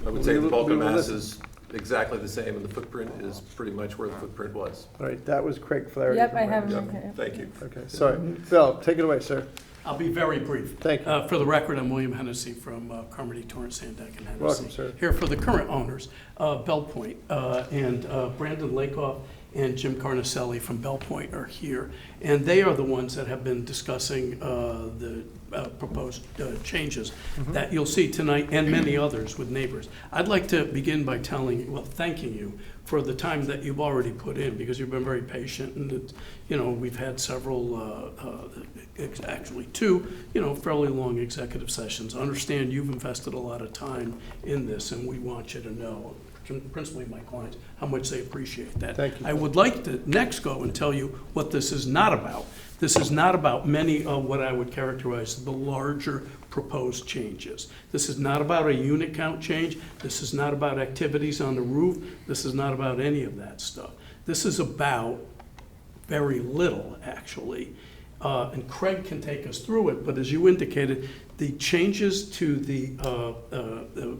S12: I would say the bulk
S1: We
S12: of
S1: will
S12: mass
S1: listen.
S12: is exactly the same, and the footprint is pretty much where the footprint was.
S1: All right, that was Craig Flaherty.
S4: Yep,
S1: from
S4: I have
S1: Rams.
S4: them. Okay.
S12: Thank you.
S1: Okay, sorry. Bill, take it away, sir.
S13: I'll be very brief.
S1: Thank you.
S13: For the record, I'm William Hennessy from Carmody, Torrance, Sandeck, and Hennessy.
S1: Welcome, sir.
S13: Here for the current owners, Bell Point, and Brandon Lakoff and Jim Carnicelli from Bell Point are here. And they are the ones that have been discussing the proposed changes that you'll see tonight and many others with neighbors. I'd like to begin by thanking you for the time that you've already put in, because you've been very patient, and it's, we've had several, actually two, fairly long executive sessions. I understand you've invested a lot of time in this, and we want you to know, principally my clients, how much they appreciate that.
S1: Thank you.
S13: I would like to next go and tell you what this is not about. This is not about many of what I would characterize as the larger proposed changes. This is not about a unit count change. This is not about activities on the roof. This is not about any of that stuff. This is about very little, actually. And Craig can take us through it, but as you indicated, the changes to the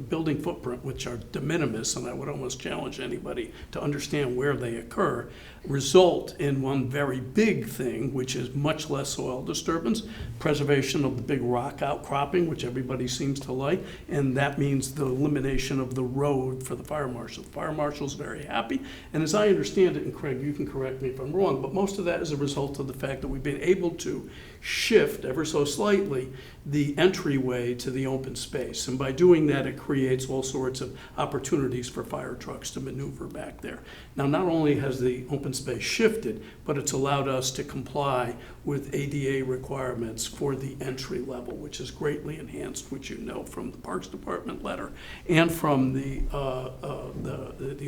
S13: building footprint, which are de minimis, and I would almost challenge anybody to understand where they occur, result in one very big thing, which is much less soil disturbance, preservation of the big rock outcropping, which everybody seems to like, and that means the elimination of the road for the fire marshal. The fire marshal's very happy, and as I understand it, and Craig, you can correct me if I'm wrong, but most of that is a result of the fact that we've been able to shift ever so slightly the entryway to the open space. And by doing that, it creates all sorts of opportunities for fire trucks to maneuver back there. Now, not only has the open space shifted, but it's allowed us to comply with ADA requirements for the entry level, which is greatly enhanced, which you know from the Parks Department letter and from the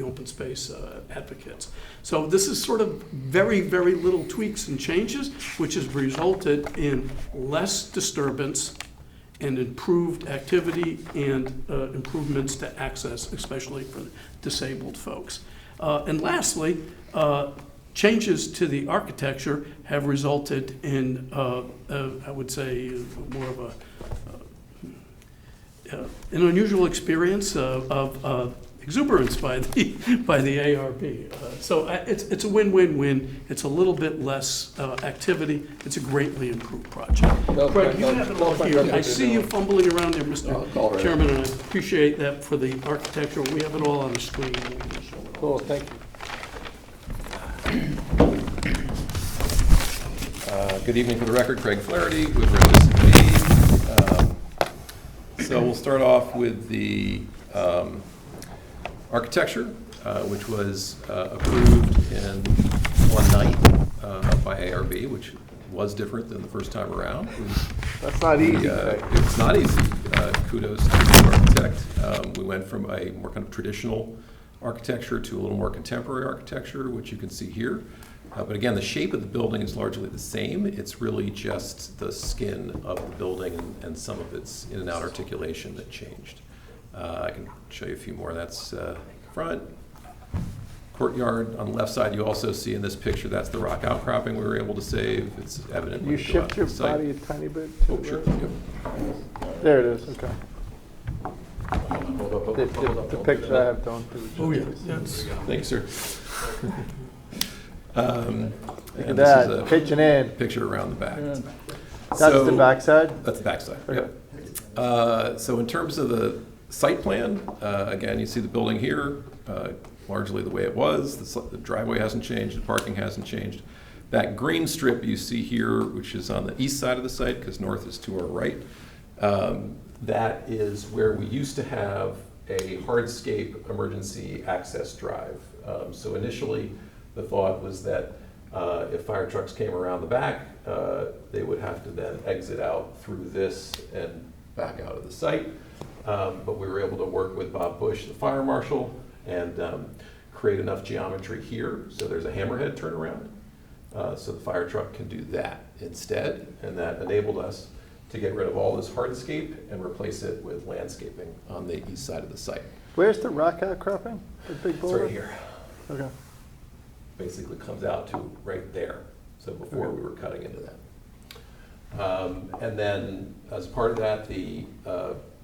S13: open space advocates. So this is sort of very, very little tweaks and changes, which has resulted in less disturbance and improved activity and improvements to access, especially for disabled folks. And lastly, changes to the architecture have resulted in, I would say, more of an unusual experience of exuberance by the ARB. So it's a win-win-win. It's a little bit less activity. It's a greatly improved project. Craig, you have it all here. I see you fumbling around there, Mr. Chairman, and I appreciate that for the architecture. We have it all on the screen.
S1: Cool, thank you.
S12: Good evening. For the record, Craig Flaherty with Reminiscent Lead. So we'll start off with the architecture, which was approved in one night by ARB, which was different than the first time around.
S1: That's not easy.
S12: It's not easy. Kudos to the architect. We went from a more kind of traditional architecture to a little more contemporary architecture, which you can see here. But again, the shape of the building is largely the same. It's really just the skin of the building and some of its in and out articulation that changed. I can show you a few more. That's front. Courtyard on the left side, you also see in this picture, that's the rock outcropping we were able to save. It's evident.
S1: Can you shift your body a tiny bit?
S12: Oh, sure. Yep.
S1: There it is, okay. The picture I have don't do it.
S13: Oh, yeah. Yes.
S12: Thank you, sir.
S1: Look at that, pitching in.
S12: Picture around the back.
S1: That's the back side?
S12: That's the back side,
S1: Okay.
S12: yep. So in terms of the site plan, again, you see the building here, largely the way it was. The driveway hasn't changed, the parking hasn't changed. That green strip you see here, which is on the east side of the site, because north is to our right, that is where we used to have a hardscape emergency access drive. So initially, the thought was that if fire trucks came around the back, they would have to then exit out through this and back out of the site. But we were able to work with Bob Bush, the fire marshal, and create enough geometry here so there's a hammerhead turnaround. So the fire truck can do that instead, and that enabled us to get rid of all this hardscape and replace it with landscaping on the east side of the site.
S1: Where's the rock outcropping? The big
S12: It's
S1: boulder?
S12: right here.
S1: Okay.
S12: Basically comes out to right there. So before we were cutting into that. And then as part of that, the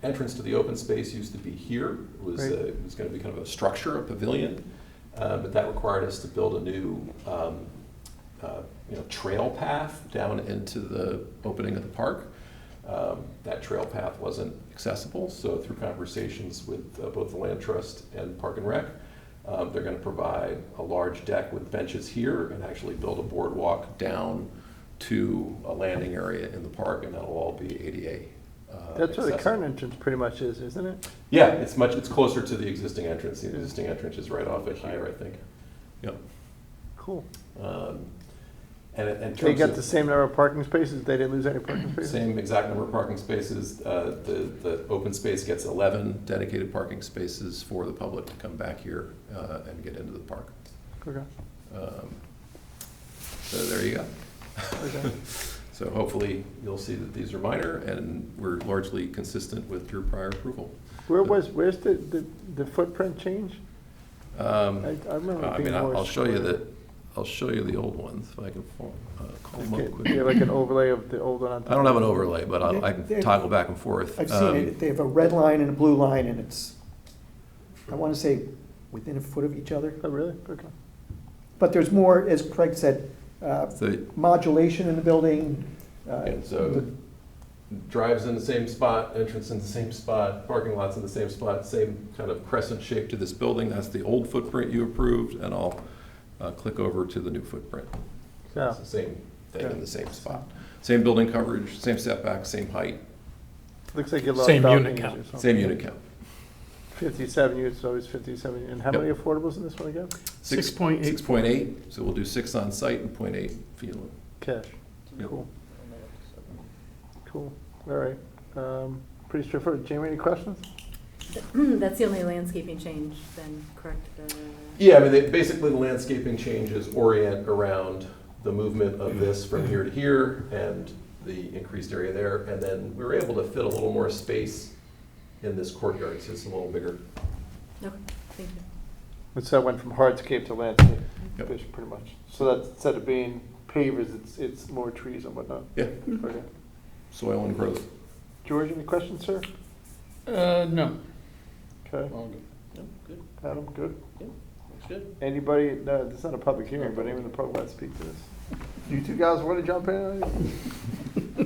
S12: entrance to the open space used to be here. It was going to be kind of a structure, a pavilion, but that required us to build a new trail path down into the opening of the park. That trail path wasn't accessible, so through conversations with both the Land Trust and Park and Rec, they're going to provide a large deck with benches here and actually build a boardwalk down to a landing area in the park, and that'll all be ADA.
S1: That's where the
S12: accessible.
S1: current entrance pretty much is, isn't it?
S12: Yeah, it's closer to the existing entrance. The existing entrance is right off of here, I think. Yep.
S1: Cool.
S12: And in
S1: They
S12: terms
S1: got
S12: of
S1: the same number of parking spaces? They didn't lose any parking spaces?
S12: same exact number of parking spaces, the open space gets 11 dedicated parking spaces for the public to come back here and get into the park.
S1: Okay.
S12: So there you go.
S1: Okay.
S12: So hopefully you'll see that these are minor and we're largely consistent with your prior approval.
S1: Where's the footprint change? I remember it being more
S12: I'll show you
S1: square.
S12: that. I'll show you the old ones if I can call them up
S1: Do
S12: quickly.
S1: you have like an overlay of the old one on top?
S12: I don't have an overlay, but I
S7: They-
S12: can toggle back and forth.
S7: I've seen it, they have a red line and a blue line, and it's, I want to say, within a foot of each other.
S1: Oh, really? Okay.
S7: But there's more, as Craig said,
S12: So,
S7: modulation in the building.
S12: and so drives in the same spot, entrance in the same spot, parking lots in the same spot, same kind of crescent shape to this building. That's the old footprint you approved, and I'll click over to the new footprint.
S1: Yeah.
S12: It's the same thing in the same spot. Same building coverage, same setback, same height,
S1: Looks like you lost
S13: Same unit
S1: balconies
S13: count.
S1: or something.
S12: same unit count.
S1: 57 units, always 57. And how
S12: Yep.
S1: many affordables in this one again?
S13: 6.8.
S12: 6.8, so we'll do 6 on site and 0.8 field.
S1: Cash.
S12: Yep.
S1: Cool. Cool. All right. Pretty straightforward. Jamie, any questions?
S4: That's the only landscaping change then, correct?
S12: Yeah, I mean, basically the landscaping changes orient around the movement of this from here to here and the increased area there. And then we were able to fit a little more space in this courtyard, so it's a little bigger.
S4: Okay, thank you.
S1: So that went from hardscape to landscape,
S12: Yep.
S1: pretty much. So that instead of being pavers, it's more trees and whatnot.
S12: Yeah,
S1: Okay.
S12: soil and growth.
S1: George, any questions, sir?
S10: No.
S1: Okay.
S5: All good. No, good.
S1: Adam, good?
S5: Yeah, looks good.
S1: Anybody, no, this is not a public hearing, but anyone in the public want to speak to this? You two guys want to jump in?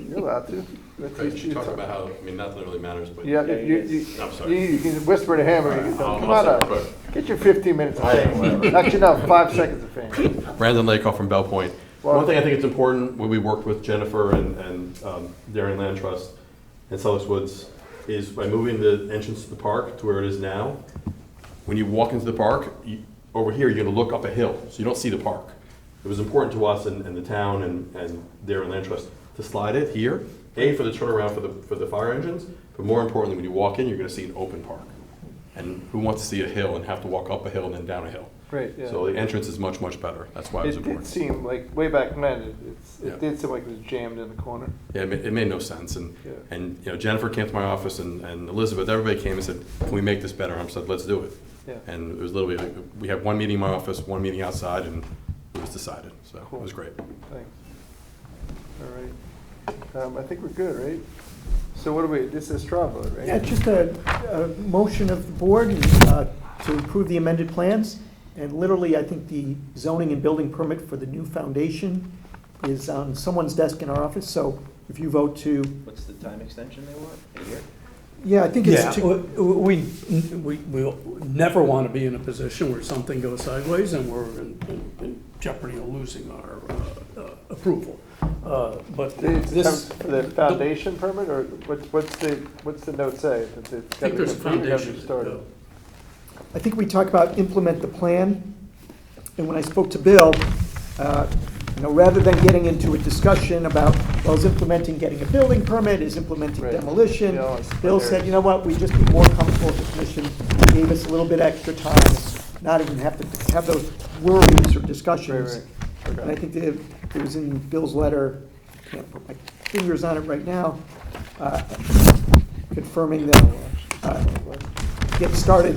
S1: You're allowed to. Let's you talk.
S14: how, I mean, nothing really matters, but.
S1: Yeah,
S14: I'm sorry.
S1: you can whisper to him or you can tell him, come
S14: I'll
S1: on
S14: say it
S1: up.
S14: quick.
S1: Get your 15 minutes of
S14: I am,
S1: fame.
S14: whatever.
S1: Actually, no, 5 seconds of fame.
S14: Brandon Lakoff from Bell Point.
S1: Well-
S14: One thing I think it's important, when we worked with Jennifer and Darien Land Trust and Sellers Woods, is by moving the entrance to the park to where it is now, when you walk into the park, over here, you're gonna look up a hill, so you don't see the park. It was important to us and the town and Darien Land Trust to slide it here, for the turnaround for the fire engines, but more importantly, when you walk in, you're gonna see an open park. And who wants to see a hill and have to walk up a hill and then down a hill?
S1: Great, yeah.
S14: So the entrance is much, much better. That's why it was
S1: It
S14: important.
S1: did seem like, way back then,
S14: Yeah.
S1: it did seem like it was jammed in the corner.
S14: Yeah, it made no sense.
S1: Yeah.
S14: And Jennifer came to my office and Elizabeth, everybody came and said, can we make this better? And I said, let's do it.
S1: Yeah.
S14: And it was literally, like, we had one meeting in my office, one meeting outside, and it was decided. So
S1: Cool.
S14: it was great.
S1: Thanks. All right. I think we're good, right? So what do we, this is straw vote, right?
S7: Yeah, just a motion of the board to approve the amended plans. And literally, I think the zoning and building permit for the new foundation is on someone's desk in our office. So if you vote to,
S5: What's the time extension they want? A year?
S7: yeah, I think
S13: Yeah,
S7: it's to,
S13: we'll never want to be in a position where something goes sideways and we're in jeopardy of losing our approval. But
S1: It's
S13: this.
S1: for the foundation permit, or what's the note say? That it's
S13: I think there's a
S1: gotta be
S13: foundation.
S1: started.
S7: I think we talked about implement the plan. And when I spoke to Bill, rather than getting into a discussion about, well, is implementing getting a building permit, is implementing
S1: Right.
S7: demolition,
S1: Yeah, it's
S7: Bill
S1: there.
S7: said, you know what, we'd just be more comfortable if the commission gave us a little bit extra time, not even have to have those worries or discussions.
S1: Right.
S7: And I
S1: Okay.
S7: think that it was in Bill's letter, I can't put my fingers on it right now, confirming that get started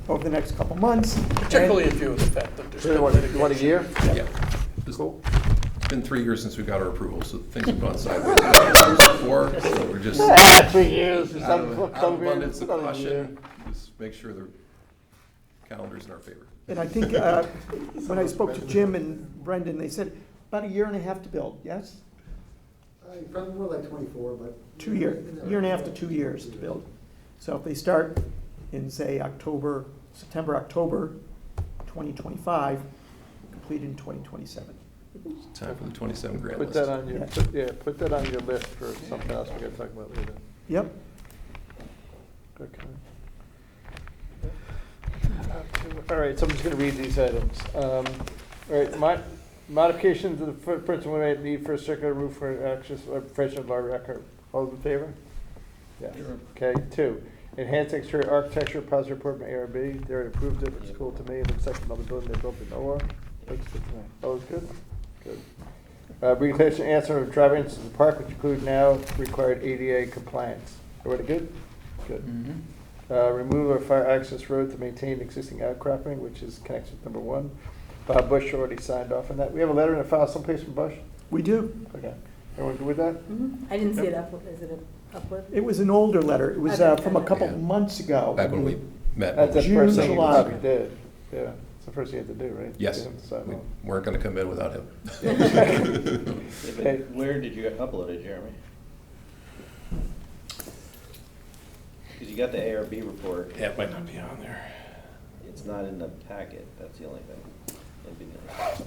S7: over the next couple months.
S13: Particularly if you the fact that there's.
S1: So you want a year?
S12: Yeah.
S1: Cool.
S12: It's been 3 years since we got our approval, so things have gone sideways before, so we're just.
S1: 3 years.
S12: Out of abundance of caution, just make sure the calendar's in our favor.
S7: And I think when I spoke to Jim and Brendan, they said, about a year and a half to build, yes?
S15: Probably more like 24, but.
S7: 2 year, year and a half to 2 years to build. So if they start in, say, September, October 2025, complete in 2027.
S12: Time for the 27 grant
S1: Put
S12: list.
S1: that on your, put that on your list for something else we're gonna talk about later.
S7: Yep.
S1: Okay. All right, so I'm just gonna read these items. All right, modifications of the footprints we made need for a circular roof for access, preparation of our record. All those in favor? Yes. Okay, 2, enhance exterior architecture, positive report from ARB. They already approved it, looks cool to me. Looks like another building they built in Noah. Looks good to me. Oh, it's good? Good. Rehabilitation and answer of driveway into the park, which include now required ADA compliance. Everybody good? Good. Removal of fire access road to maintain existing outcropping, which is connects with number 1. Bob Bush already signed off on that. We have a letter in the file someplace from Bush?
S7: We do.
S1: Okay. Everyone good with that?
S4: I didn't see it up, is it upward?
S7: It was an older letter. It was
S4: Okay.
S7: from a couple
S12: Yeah.
S7: months ago.
S12: Back when we met.
S1: That's the
S7: June,
S1: first thing you
S7: July.
S1: probably did. Yeah, it's the first thing you had to do, right?
S12: Yes,
S1: Get him to sign
S12: we
S1: off.
S12: weren't gonna come in without him.
S8: Yeah,
S1: Okay.
S8: but where did you upload it, Jeremy? Because you got the ARB report.
S12: Yeah, it might not be on there.
S8: It's not in the packet, that's the only thing. It'd be nice.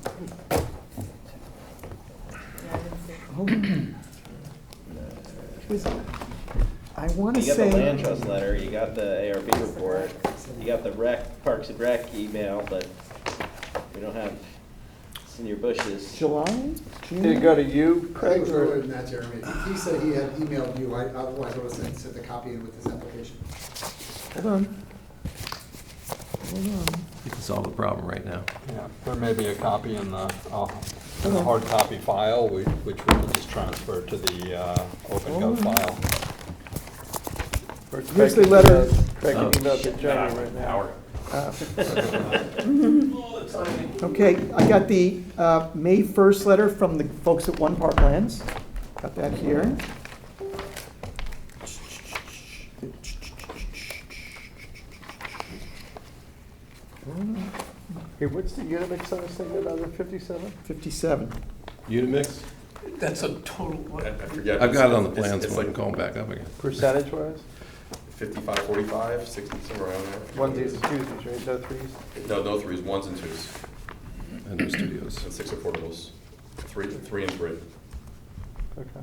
S4: Yeah, I didn't see it.
S7: I want to
S8: You got
S7: say.
S8: the land trust letter, you got the ARB report, you got the Parks and Rec email, but we don't have, it's in your bushes.
S7: July?
S1: Did it go to you,
S15: I think it
S1: Craig?
S15: was
S1: or-
S15: earlier than that, Jeremy. He said he had emailed you, otherwise I would have sent the copy in with this application.
S7: Hold on. Hold on.
S12: You can solve the problem right now.
S2: Yeah, there may be a copy in the hard copy file, which we can just transfer to the OpenGov file.
S1: or
S7: Here's
S1: Craig
S7: the letter.
S1: Craig can
S12: Oh,
S1: email it to Jeremy right now.
S7: Okay, I got the May 1st letter from the folks at One Parklands. Got that here.
S1: Hey, what's the unit mix on this thing, another 57?
S7: 57.
S14: Unimix?
S13: That's a total,
S14: I forget.
S12: I've got it on the
S14: It's-
S12: plans,
S14: It's
S12: so I can
S14: like
S12: call them back up again.
S1: Percentage wise?
S14: 55, 45, 60, somewhere around there.
S1: Onesies and twosies, right? No threes?
S14: No threes, ones and twos,
S12: And no studios.
S14: and 6 affordables. Three and 3.
S1: Okay.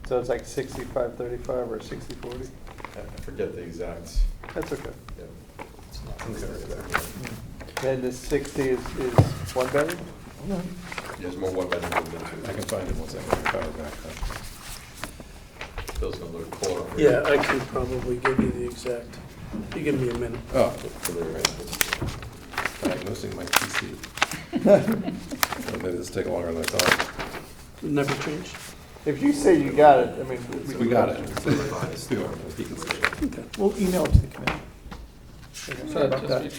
S1: So it's like 65-35 or 60-40?
S14: I forget the exact.
S1: That's okay.
S14: Yeah.
S1: And the 60 is one bedroom?
S14: There's more one bedroom than two.
S12: I can find it once I get the power back.
S14: Bill's gonna look, pull it up.
S13: yeah, I can probably give you the exact, you give me a minute.
S12: Oh, diagnosing my PC. Well, maybe this will take longer than I thought.
S13: Never changed?
S1: If you say you got it, I mean.
S12: We got it. He can see it.
S7: Okay, we'll email it to the committee.
S1: Sorry about that.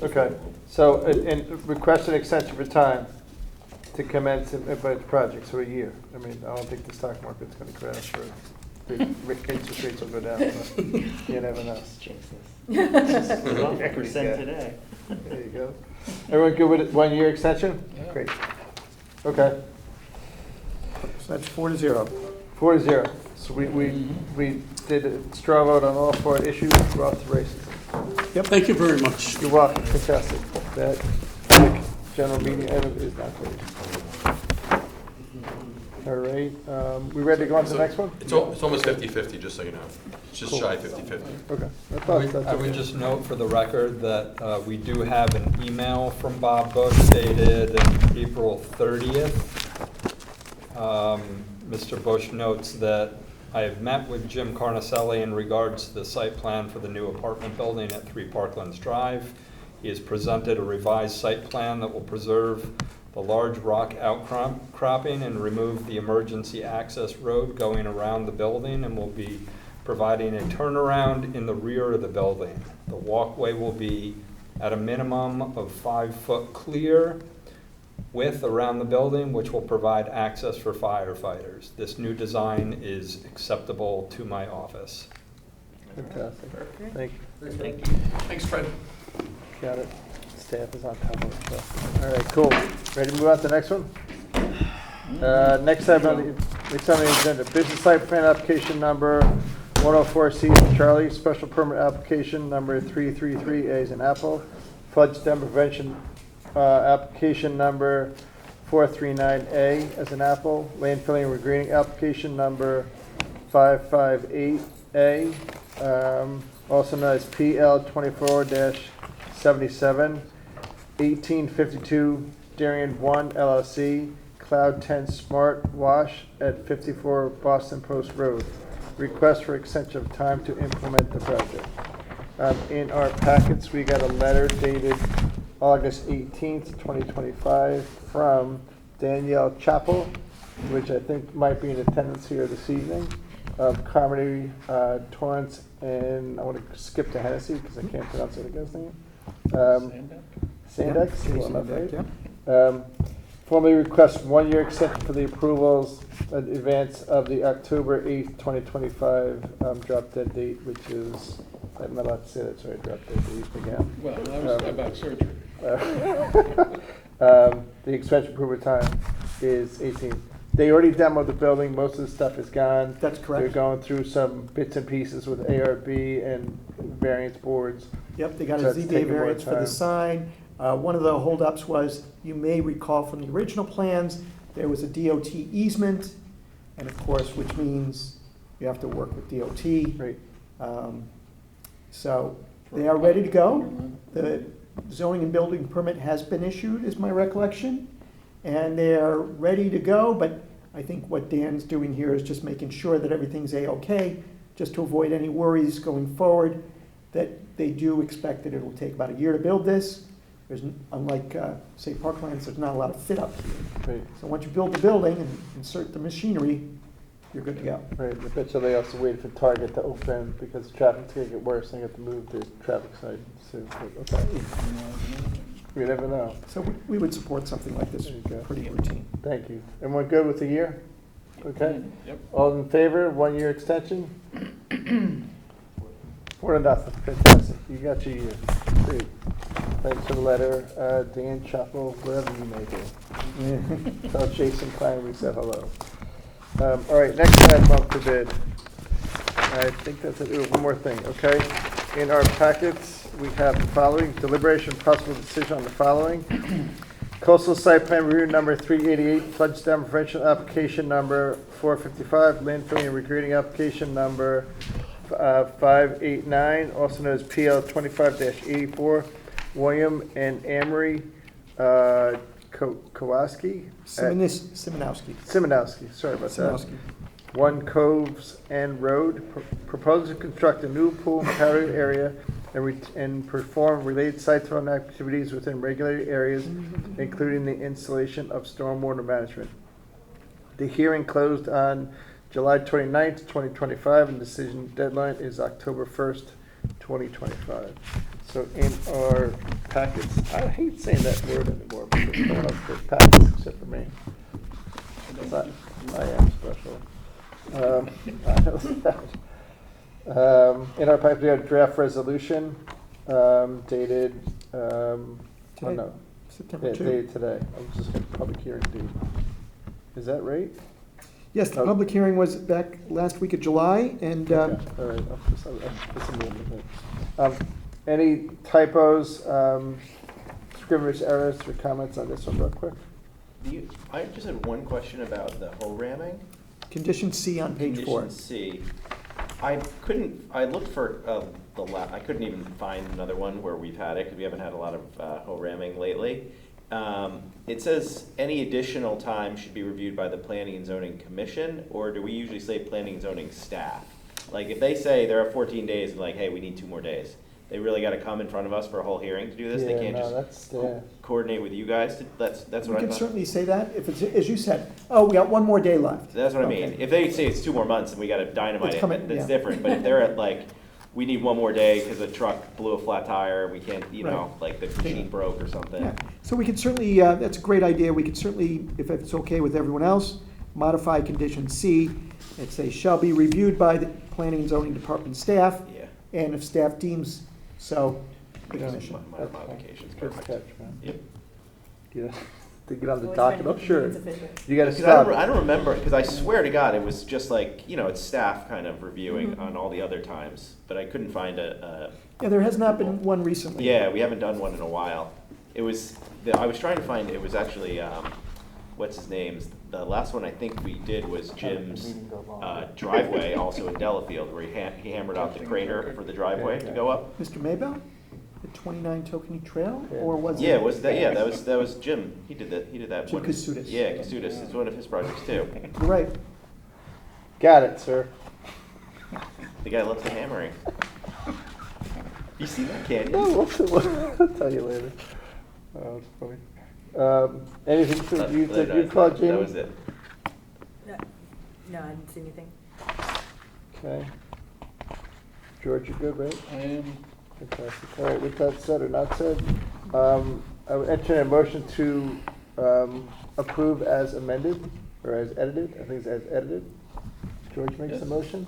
S1: Okay, so, and request an extension for time to commence a project, so a year. I mean, I don't think the stock market's gonna crash or interest rates will go down, but you never know.
S8: Jinx
S1: Equity
S8: Percent
S1: gap.
S8: today.
S1: There you go. Everyone good with it, 1 year extension? Great. Okay,
S7: So that's 4-0.
S1: 4-0. So we did a straw vote on all 4 issues, we're off to races.
S13: Yep, thank you very much.
S1: You're welcome, fantastic. That general meeting item is not closed. All right, we ready to go on to the next one?
S14: It's almost 50-50, just so you know. It's just shy 50-50.
S1: Okay.
S2: I would just note for the record that we do have an email from Bob Bush dated April 30th. Mr. Bush notes that I have met with Jim Carnicelli in regards to the site plan for the new apartment building at 3 Parklands Drive. He has presented a revised site plan that will preserve the large rock outcropping and remove the emergency access road going around the building, and will be providing a turnaround in the rear of the building. The walkway will be at a minimum of 5 foot clear width around the building, which will provide access for firefighters. This new design is acceptable to my office.
S1: Fantastic. Thank you.
S8: Thank you.
S13: Thanks, Fred.
S1: Got it. staff is on top of it. So. All right, cool. Ready to move on to the next one? Next item on the agenda, business site plan application number 104C for Charlie, special permit application number 333A as an apple, flood stem prevention application number 439A as an apple, land filling and regrading application number 558A, also known as PL 24-77, 1852 Darien 1 LLC, Cloud 10 Smart Wash at 54 Boston Post Road. Request for extension of time to implement the project. In our packets, we got a letter dated August 18th, 2025 from Danielle Chappell, which I think might be in attendance here this evening, of Carmody, Torrance, and I want to skip to Hennessy because I can't pronounce the guy's name. Sandex? Formally request 1 year extension for the approvals in advance of the October 8th, 2025 drop dead date, which is, I'm not allowed to say that, sorry, drop dead date again.
S10: Well, that was about surgery.
S1: The extension approval time is 18. They already demoed the building, most of the stuff is gone.
S7: That's correct.
S1: They're going through some bits and pieces with ARB and variance boards.
S7: Yep, they got
S1: So
S7: a
S1: it's
S7: ZBA
S1: taking more
S7: variance for the
S1: time.
S7: sign. One of the holdups was, you may recall from the original plans, there was a DOT easement, and of course, which means you have to work with DOT.
S1: Right.
S7: So they are ready to go. The zoning and building permit has been issued, is my recollection, and they're ready to go, but I think what Dan's doing here is just making sure that everything's A-okay, just to avoid any worries going forward, that they do expect that it will take about a year to build this. There's, unlike, say, Parklands, there's not a lot of fit up here.
S1: Right.
S7: So once you build the building and insert the machinery, you're good to go.
S1: Right, I bet you they also waited for Target to open because traffic's gonna get worse, and they have to move the traffic side soon. But, okay. You never know.
S7: So we would support something like this,
S1: There you go.
S7: pretty routine.
S1: Thank you. Everyone good with the year? Okay.
S10: Yep.
S1: All in favor, 1 year extension? 4-0, fantastic. You got your year. Great. Thanks for the letter, Dan Chappell, wherever you may be. Tell Jason Klein we said hello. All right, next item up for bid. I think that's it. One more thing, okay? In our packets, we have the following: deliberation, possible decision on the following. Coastal site plan review number 388, flood stem prevention application number 455, landfilling and regrading application number 589, also known as PL 25-84, William and Annemarie Cimowsky. Cimowsky, sorry about that. 1 Coves End Road, proposed to construct a new pool and patio area and perform related site development activities within regulated areas, including the installation of stormwater management. The hearing closed on July 29th, 2025, and decision deadline is October 1st, 2025. So in our packets, I hate saying that word anymore because no one else gets packets except for me. I am special. I know that. In our packet, we have draft resolution dated,
S7: September 2.
S1: dated today. I was just going to public hearing date. Is that right?
S7: Yes, the public hearing was back last week of July, and
S1: Okay, all right. Any typos, scrivener's errors, or comments on this one real quick?
S5: I just had one question about the hole ramming.
S7: condition C on page 4.
S5: Condition C. I looked for I couldn't even find another one where we've had it, because we haven't had a lot of hole ramming lately. It says any additional time should be reviewed by the Planning and Zoning Commission, or do we usually say Planning and Zoning staff? Like if they say there are 14 days and like, hey, we need 2 more days, they really got to come in front of us for a whole hearing to do this? They can't coordinate with you guys? That's what I thought.
S7: You can certainly say that, if it's, as you said, oh, we got 1 more day left.
S5: That's what I mean. If they say it's 2 more months and we got to dynamite it, that's different. But if they're at like, we need 1 more day because the truck blew a flat tire, we can't, you know, like the machine broke or something.
S7: Yeah. So we could certainly, that's a great idea, we could certainly, if it's okay with everyone else, modify condition C and say shall be reviewed by the Planning and Zoning Department staff.
S5: Yeah.
S7: And if staff deems so,
S5: Minor modifications,
S1: Good
S5: perfect.
S1: catch, man.
S5: Yep.
S1: Yeah, to get on the
S4: Always
S1: docket,
S4: trying
S1: oh,
S4: to
S1: sure.
S4: keep things efficient.
S1: You gotta
S5: Because
S1: stop.
S5: I don't remember, because I swear to God, it was just like, it's staff kind of reviewing on all the other times, but I couldn't find
S7: Yeah, there has not been one recently.
S5: yeah, we haven't done one in a while. It was, I was trying to find, it was actually, what's his name? The last one I think we did was Jim's driveway, also in Delafield, where he hammered out the crater for the driveway to go up.
S7: Mr. Maybell, the 29 Tokenie Trail, or was it?
S5: Yeah, that was Jim. He did that
S7: Jim
S5: one.
S7: Kasudas.
S5: Yeah, Kasudas. It's one of his projects too.
S7: You're right.
S1: Got it, sir.
S5: The guy loves the hammering. You see that, can't you?
S1: No, I'll tell you later. Oh, it's funny. Anything that you caught, Jamie?
S5: That was it.
S4: No, I didn't see anything.
S1: Okay. George, you good, right?
S10: I am.
S1: Fantastic. All right, with that said or not said, I would entertain a motion to approve as amended, or as edited. I think it's as edited. George makes the motion.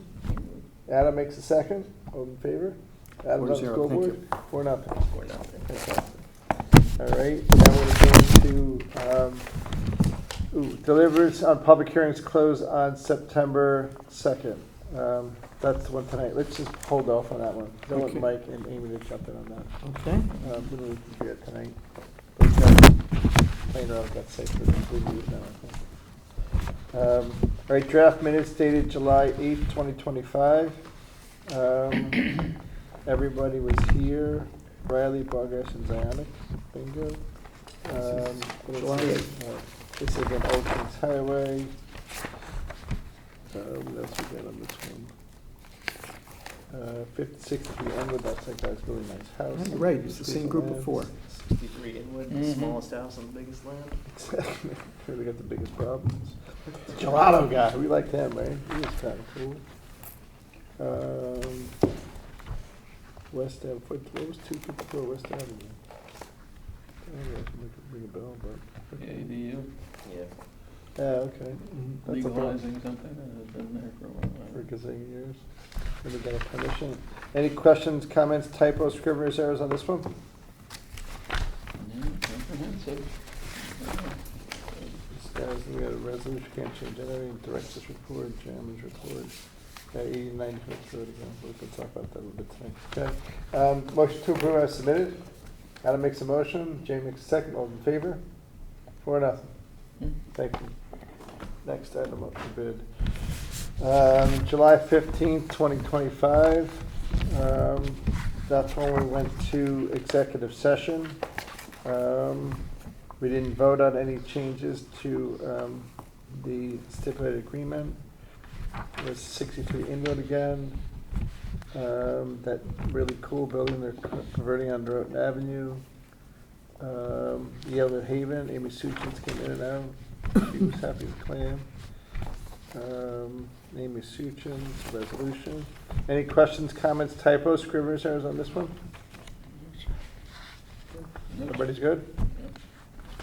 S1: Adam makes a second. All in favor? Adam on the
S7: 4-0,
S1: scoreboard?
S7: thank
S1: 4-0.
S5: 4-0.
S1: Fantastic. All right, now we're going to, delivers on public hearings close on September 2nd. That's the one tonight. Let's just hold off on that one. I want
S7: Okay.
S1: Mike and Amy to jump in on that.
S7: Okay.
S1: We don't need to do it tonight. We've got playing around with that site for 3 years now, I think. All right, draft minutes dated July 8th, 2025. Everybody was here. Riley, Bargas, and Zionic. Bingo.
S7: July 8th.
S1: This is again Old Kings Highway. What else we got on this one? 56 Inwood, that's that guy's really nice house.
S7: You're right, it's the same group
S1: Land.
S7: before.
S5: 63 Inwood, the smallest house on the biggest land.
S1: Exactly. Here we got the biggest problems. Gelato guy, we liked him, right? He was kind of cool. West Ave, what was 254 West Avenue? I don't know if I can ring a bell, but.
S10: ADU,
S5: Yeah.
S1: Yeah, okay. That's a problem.
S10: legalizing something that has been there for a while.
S1: For a gazillion years. Never got a permission. Any questions, comments, typos, scrivener's errors on this one?
S10: Comprehensive.
S1: This guy's, we got a resolution, can't change anything, director's report, chairman's report. 89 Hooks Road again, we can talk about that a little bit tonight. Okay, motion to approve as submitted. Adam makes a motion, Jamie makes a second, all in favor? 4-0. Thank you. Next item up for bid. July 15th, 2025. That's when we went to executive session. We didn't vote on any changes to the stipulated agreement. It was 63 Inwood again. That really cool building they're converting on Noroton Avenue. Yellow Haven, Amy Suchins came in and out. She was happy as a clam. Amy Suchins, resolution. Any questions, comments, typos, scrivener's errors on this one? Everybody's good?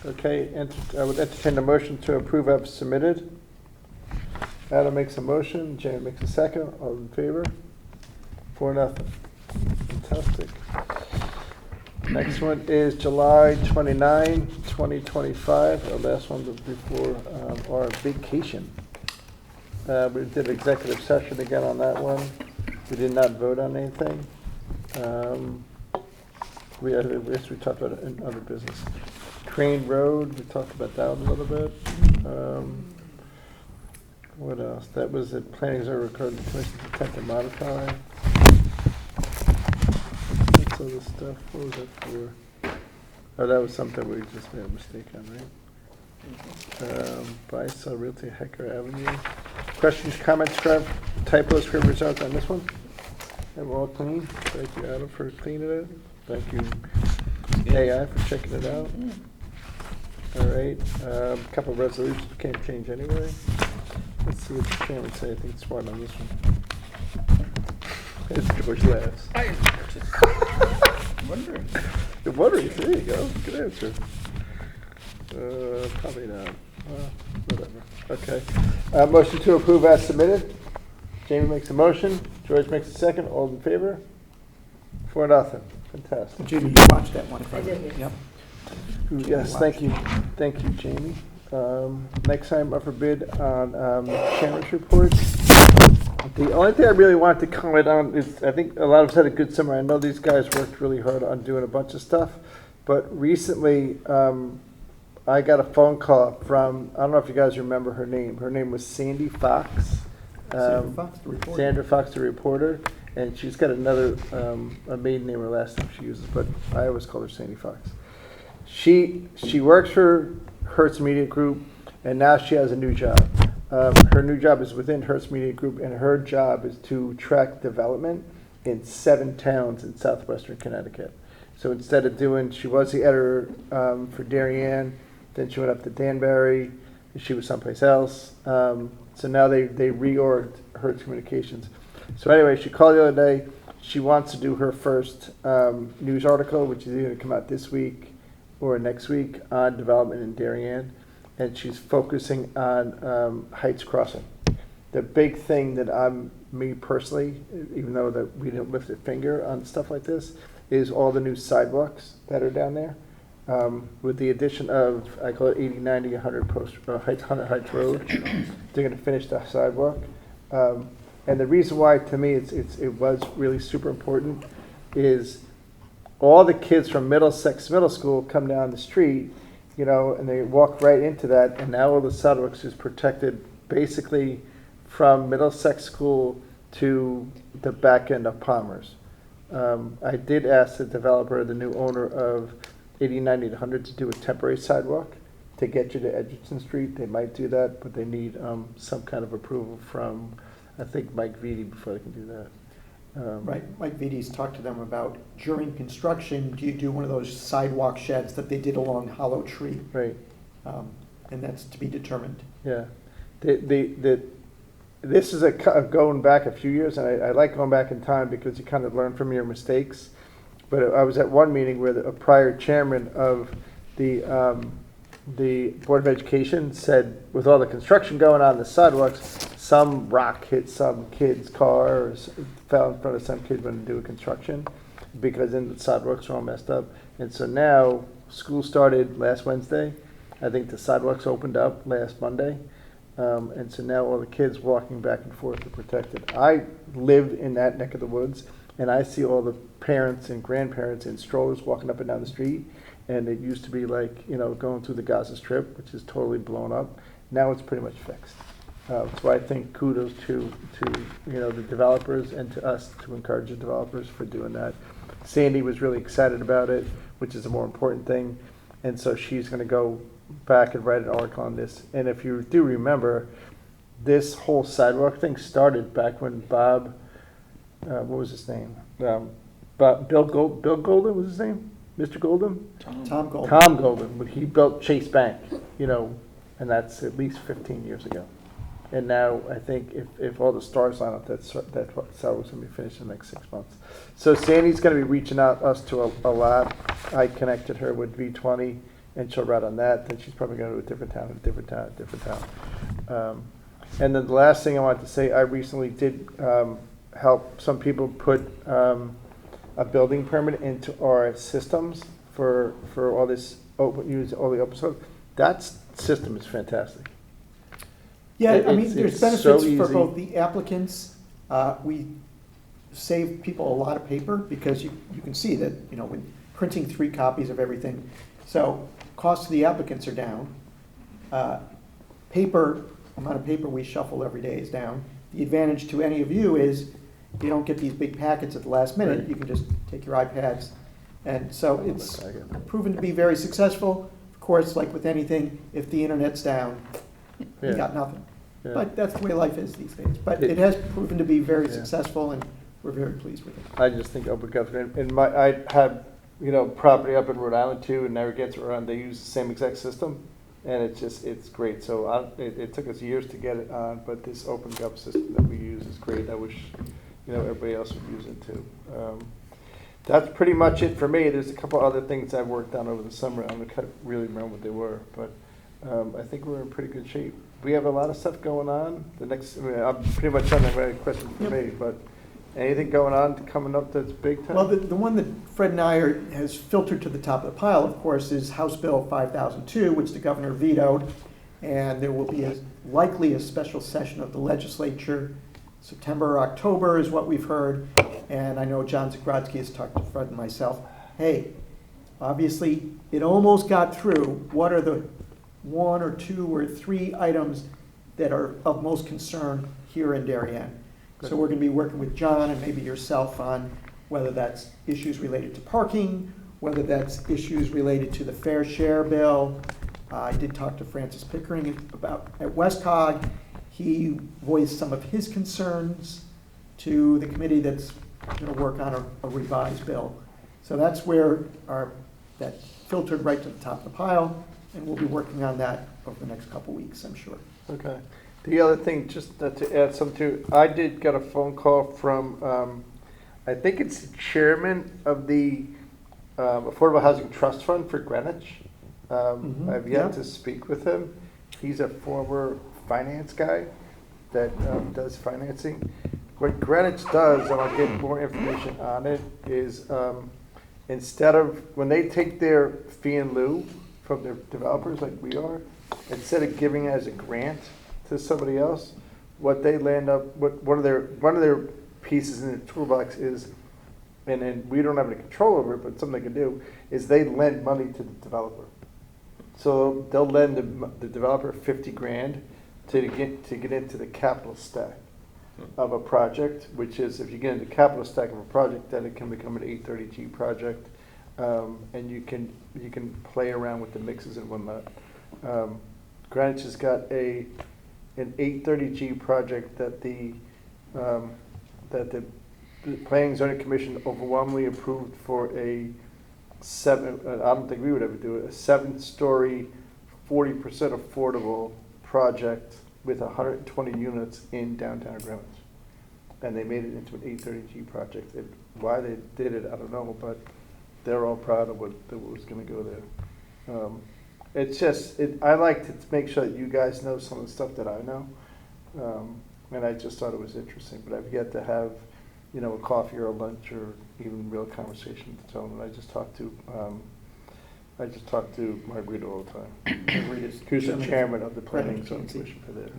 S1: Okay, I would entertain a motion to approve as submitted. Adam makes a motion, Jamie makes a second, all in favor? 4-0. Fantastic. Next one is July 29, 2025, the last one before our vacation. We did executive session again on that one. We did not vote on anything. We talked about it in other business. Crane Road, we talked about that one a little bit. What else? That was the planning zone recorded the commission's intent to modify. That's all this stuff. What was that for? Oh, that was something we just made a mistake on, right? Buy-sell Realty Hecker Avenue. Questions, comments, typos, scrivener's errors on this one? And we're all clean. Thank you, Adam, for cleaning it. Thank you, AI, for checking it out. All right, a couple of resolutions we can't change anyway. Let's see what the chairman say. I think it's smart on this one. It's George laughs.
S10: I'm wondering.
S1: You're wondering, there you go. Good answer. Probably not. Whatever. Okay. Motion to approve as submitted. Jamie makes a motion. George makes a second. All in favor? 4-0. Fantastic.
S7: Jamie, you watched that one?
S4: I did, yes.
S7: Yep.
S1: Yes, thank you, Jamie. Next time up for bid on chairman's report. The only thing I really wanted to comment on is, I think a lot of us had a good summer. I know these guys worked really hard on doing a bunch of stuff, but recently, I got a phone call from, I don't know if you guys remember her name. Her name was Sandy Fox.
S7: Sandra Fox, the reporter.
S1: Sandra Fox, the reporter. And she's got another, a maiden name or last name she uses, but I always call her Sandy Fox. She works for Hertz Media Group, and now she has a new job. Her new job is within Hertz Media Group, and her job is to track development in 7 towns in southwestern Connecticut. So instead of doing, she was the editor for Darien, then she went up to Danbury, she was someplace else. So now they reorged Hertz Communications. So anyway, she called the other day. She wants to do her first news article, which is either going to come out this week or next week, on development in Darien. And she's focusing on Heights Crossing. The big thing that me personally, even though that we didn't lift a finger on stuff like this, is all the new sidewalks that are down there. With the addition of, I call it 80, 90, 100 100 Heights Road, they're going to finish the sidewalk. And the reason why, to me, it was really super important is all the kids from Middlesex Middle School come down the street, you know, and they walk right into that, and now all the sidewalks is protected basically from Middlesex School to the back end of Palmer's. I did ask the developer, the new owner of 80, 90, 100, to do a temporary sidewalk to get you to Edgerton Street. They might do that, but they need some kind of approval from, I think, Mike Vitti before they can do that.
S7: Right, Mike Vitti's talked to them about, during construction, do you do one of those sidewalk sheds that they did along Hollow Tree?
S1: Right.
S7: And that's to be determined.
S1: Yeah. This is going back a few years, and I like going back in time because you kind of learn from your mistakes. But I was at one meeting where a prior chairman of the Board of Education said, with all the construction going on the sidewalks, some rock hit some kid's car or fell in front of some kid when they do construction, because then the sidewalks are all messed up. And so now, school started last Wednesday. I think the sidewalks opened up last Monday. And so now all the kids walking back and forth are protected. I lived in that neck of the woods, and I see all the parents and grandparents in strollers walking up and down the street. And it used to be like, you know, going through the Gaza Strip, which is totally blown up. Now it's pretty much fixed. So I think kudos to you know, the developers and to us to encourage the developers for doing that. Sandy was really excited about it, which is the more important thing. And so she's going to go back and write an article on this. And if you do remember, this whole sidewalk thing started back when Bob, what was his name? Bill Golden was his name? Mr. Golden?
S7: Tom Golden.
S1: Tom Golden. When he built Chase Bank, you know, and that's at least 15 years ago. And now I think if all the stars line up, that sidewalk's going to be finished in the next 6 months. So Sandy's going to be reaching out us to a lot. I connected her with V20, and she'll write on that. Then she's probably going to a different town. And then the last thing I wanted to say, I recently did help some people put a building permit into our systems for all this all the open source. That system is fantastic.
S7: Yeah, I mean, there's benefits for
S1: easy.
S7: both the applicants. We save people a lot of paper because you can see that, you know, when printing 3 copies of everything. So costs to the applicants are down. Amount of paper we shuffle every day is down. The advantage to any of you is you don't get these big packets at the last minute.
S1: Right.
S7: You can just take your iPads. And so it's proven to be very successful. Of course, like with anything, if the internet's down, you got nothing.
S1: Yeah.
S7: But that's the way life is these days. But it has proven to be very successful, and we're very pleased with it.
S1: I just think open government, and I have, you know, property up in Rhode Island too, and Narragansett, Rhode Island, they use the same exact system, and it's great. So it took us years to get it on, but this open gov system that we use is great. I wish, you know, everybody else would use it too. That's pretty much it for me. There's a couple other things I've worked on over the summer. I can't really remember what they were, but I think we're in pretty good shape. We have a lot of stuff going on. I'm pretty much done. Have any questions for me, but Anything going on coming up that's big time?
S7: Well, the one that Fred and I has filtered to the top of the pile, of course, is House Bill 5002, which the governor vetoed. And there will be likely a special session of the legislature, September or October is what we've heard. And I know John Zagrodzky has talked to Fred and myself. Hey, obviously, it almost got through. What are the 1 or 2 or 3 items that are of most concern here in Darien? So we're going to be working with John and maybe yourself on whether that's issues related to parking, whether that's issues related to the fair share bill. I did talk to Francis Pickering at Westcog. He voiced some of his concerns to the committee that's going to work on a revised bill. So that's where that filtered right to the top of the pile, and we'll be working on that over the next couple weeks, I'm sure.
S1: Okay. The other thing, just to add something to, I did get a phone call from, I think it's the chairman of the Affordable Housing Trust Fund for Greenwich. I've yet to speak with him. He's a former finance guy that does financing. What Greenwich does, and I'll get more information on it, is instead of, when they take their fee in lieu from their developers like we are, instead of giving it as a grant to somebody else, what they land up, one of their pieces in the toolbox is, and then we don't have any control over it, but something they can do, is they lend money to the developer. So they'll lend the developer 50 grand to get into the capital stack of a project, which is, if you get into the capital stack of a project, then it can become an 830G project, and you can play around with the mixes and whatnot. Greenwich has got an 830G project that the Planning and Zoning Commission overwhelmingly approved for I don't think we would ever do it, a 7-story, 40% affordable project with 120 units in downtown Greenwich. And they made it into an 830G project. Why they did it, I don't know, but they're all proud of what was going to go there. It's just, I like to make sure that you guys know some of the stuff that I know. And I just thought it was interesting, but I've yet to have, a coffee or a lunch or even real conversation with the gentleman. I just talked to Margarita all the time. Who's the chairman of the Planning and Zoning Commission for there.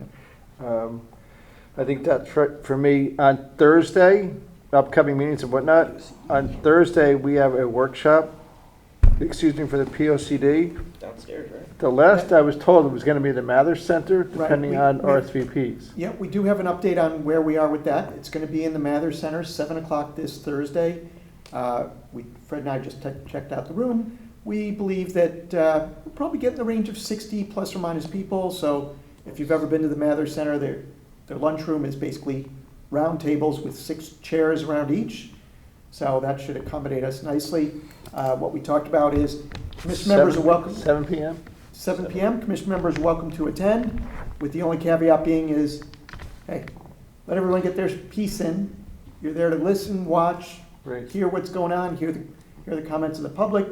S1: I think that's right for me. On Thursday, upcoming meetings and whatnot, on Thursday we have a workshop, for the POCD.
S5: Downstairs, right?
S1: The last I was told it was going to be the Mather Center, depending
S7: Right,
S1: on RSVPs.
S7: Yeah, we do have an update on where we are with that. It's going to be in the Mather Center, 7 o'clock this Thursday. Fred and I just checked out the room. We believe that we'll probably get in the range of 60 plus or minus people. So if you've ever been to the Mather Center, their lunchroom is basically round tables with 6 chairs around each. So that should accommodate us nicely. What we talked about is commission members are welcome.
S1: 7 p.m.?
S7: 7 p.m. Commission members are welcome to attend, with the only caveat being is, hey, let everyone get their piece in. You're there to listen, watch,
S1: Right.
S7: hear what's going on, hear the comments of the public,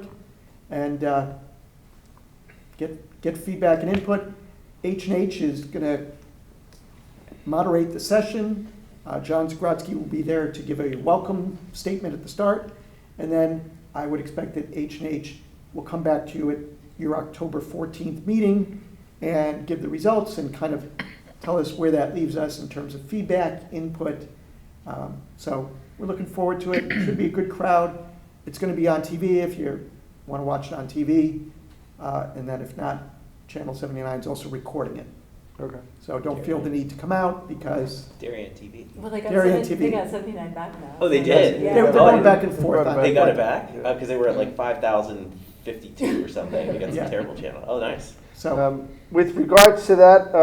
S7: and get feedback and input. H&H is going to moderate the session. John Zagrodzky will be there to give a welcome statement at the start, and then I would expect that H&H will come back to you at your October 14th meeting and give the results and kind of tell us where that leaves us in terms of feedback, input. So we're looking forward to it. It should be a good crowd. It's going to be on TV if you want to watch it on TV. And then if not, Channel 79 is also recording it.
S1: Okay.
S7: So don't feel the need to come out because
S5: Darien TV.
S4: Well, they got
S7: Darien
S4: 70 they
S7: TV.
S4: got 79 back now.
S5: Oh, they did?
S4: Yeah.
S7: They're
S5: Oh,
S7: going back and forth on
S5: They
S7: it.
S5: got it back? Because they were at like 5,052 or something. They got some
S7: Yeah.
S5: terrible channel. Oh, nice.
S7: So
S1: With regards to that,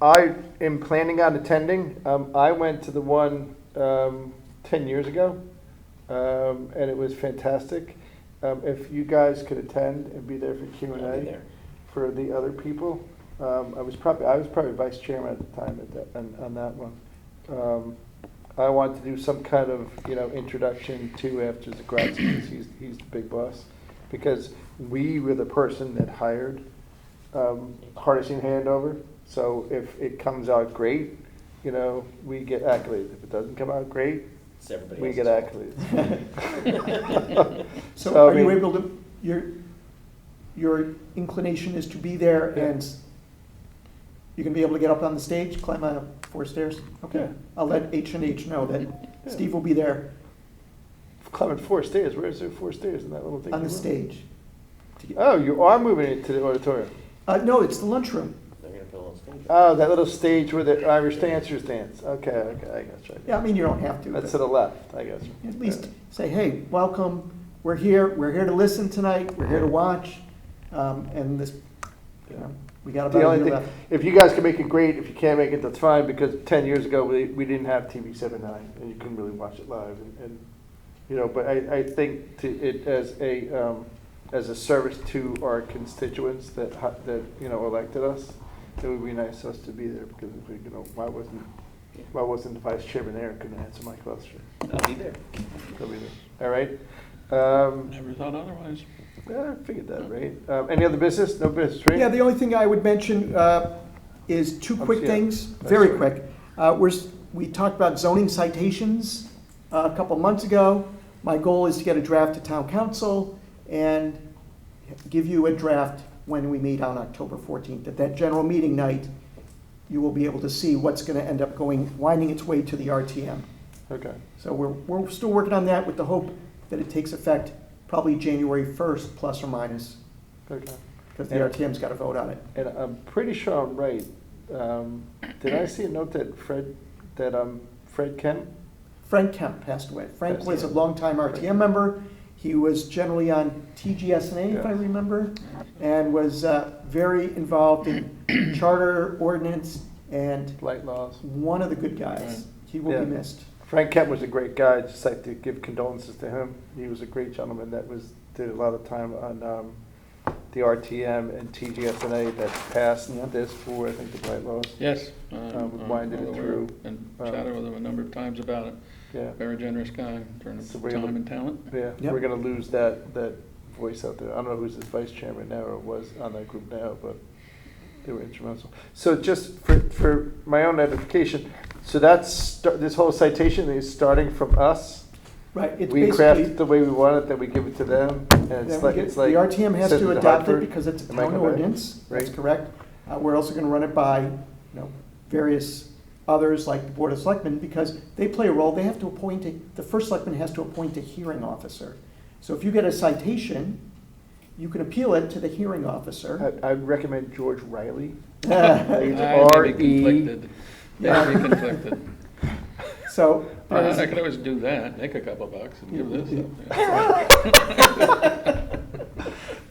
S1: I am planning on attending. I went to the one 10 years ago, and it was fantastic. If you guys could attend and be there for
S5: I'll be
S1: Q&A
S5: there.
S1: for the other people. I was probably vice chairman at the time on that one. I wanted to do some kind of introduction to after Zagrodzky, because he's the big boss, because we were the person that hired Hardison Handover. So if it comes out great, we get accolades. If it doesn't come out great,
S5: It's everybody
S1: We get
S5: else's
S1: accolades.
S7: So
S1: So, I
S7: are you
S1: mean-
S7: able to, your inclination is to be there and you can be able to get up on the stage, climb up 4 stairs? Okay,
S1: Yeah.
S7: I'll let H&H know that Steve will be there
S1: Climbing 4 stairs, where's there 4 stairs in that little thing?
S7: on the stage.
S1: Oh, you are moving it to the auditorium.
S7: No, it's the lunchroom.
S5: They're gonna put a little stage.
S1: Oh, that little stage where the Irish dancers dance. Okay, I got you.
S7: Yeah, I mean, you don't have to.
S1: That's
S7: but
S1: to the left, I got you.
S7: At least say, hey, welcome, we're here to listen tonight, we're here to watch, and this, you know, we got
S1: The
S7: about a
S1: only
S7: year
S1: thing,
S7: left.
S1: if you guys can make it, great. If you can't make it, that's fine, because 10 years ago, we didn't have TV 7/9, and you couldn't really watch it live. And you know, but I think it as a service to our constituents that you know, elected us, it would be nice for us to be there, because if we, you know, why wasn't the vice chairman there and couldn't answer my question?
S5: I'll be there.
S1: He'll be there. All right.
S10: Never thought otherwise.
S1: Yeah, I figured that, right? Any other business? No business, right?
S7: Yeah, the only thing I would mention is 2 quick
S1: Yeah.
S7: things,
S1: That's
S7: very
S1: right.
S7: quick. We talked about zoning citations a couple months ago. My goal is to get a draft to town council and give you a draft when we meet on October 14th. At that general meeting night, you will be able to see what's going to end up winding its way to the RTM.
S1: Okay.
S7: So we're still working on that with the hope that it takes effect probably January 1st, plus or minus,
S1: Okay.
S7: because the RTM's got to vote on it.
S1: And I'm pretty sure I'm right. Did I see a note that Fred Kemp?
S7: Frank Kemp passed away. Frank
S1: Passed
S7: was a
S1: away.
S7: longtime RTM member. He was generally on TGSNA, if I
S1: Yeah.
S7: remember, and was very involved in charter ordinance and
S1: Light laws.
S7: one of the good guys. He will
S1: Yeah.
S7: be missed.
S1: Frank Kemp was a great guy. I'd just like to give condolences to him. He was a great gentleman that did a lot of time on the RTM and TGSNA that passed this for, I think, the blight laws.
S10: Yes.
S1: Winded it through.
S10: And chatted with him a number of times about it.
S1: Yeah.
S10: Very generous guy, in terms
S1: So
S10: of
S1: we're
S10: time
S1: gonna-
S10: and talent.
S1: Yeah,
S7: Yep.
S1: we're gonna lose that voice out there. I don't know who's the vice chairman now or was on that group now, but they were instrumental. So just for my own edification, so this whole citation is starting from us?
S7: Right, it's
S1: We craft
S7: basically,
S1: it the way we want it, then we give it to them, and
S7: then
S1: it's
S7: we
S1: like,
S7: get-
S1: it's like.
S7: the RTM has
S1: send
S7: to
S1: it
S7: adopt it
S1: Hartford.
S7: because it's a
S1: Am I
S7: town
S1: correct?
S7: ordinance. That's
S1: Right.
S7: correct. We're also going to run it by, various others like the Board of Selectmen, because they play a role. They have to the first selectman has to appoint a hearing officer. So if you get a citation, you can appeal it to the hearing officer.
S1: I'd recommend George Riley.
S10: I may be
S1: R.E.
S10: conflicted.
S7: Yeah.
S10: May be conflicted.
S7: So,
S10: I could always do that, make a couple bucks and give this up.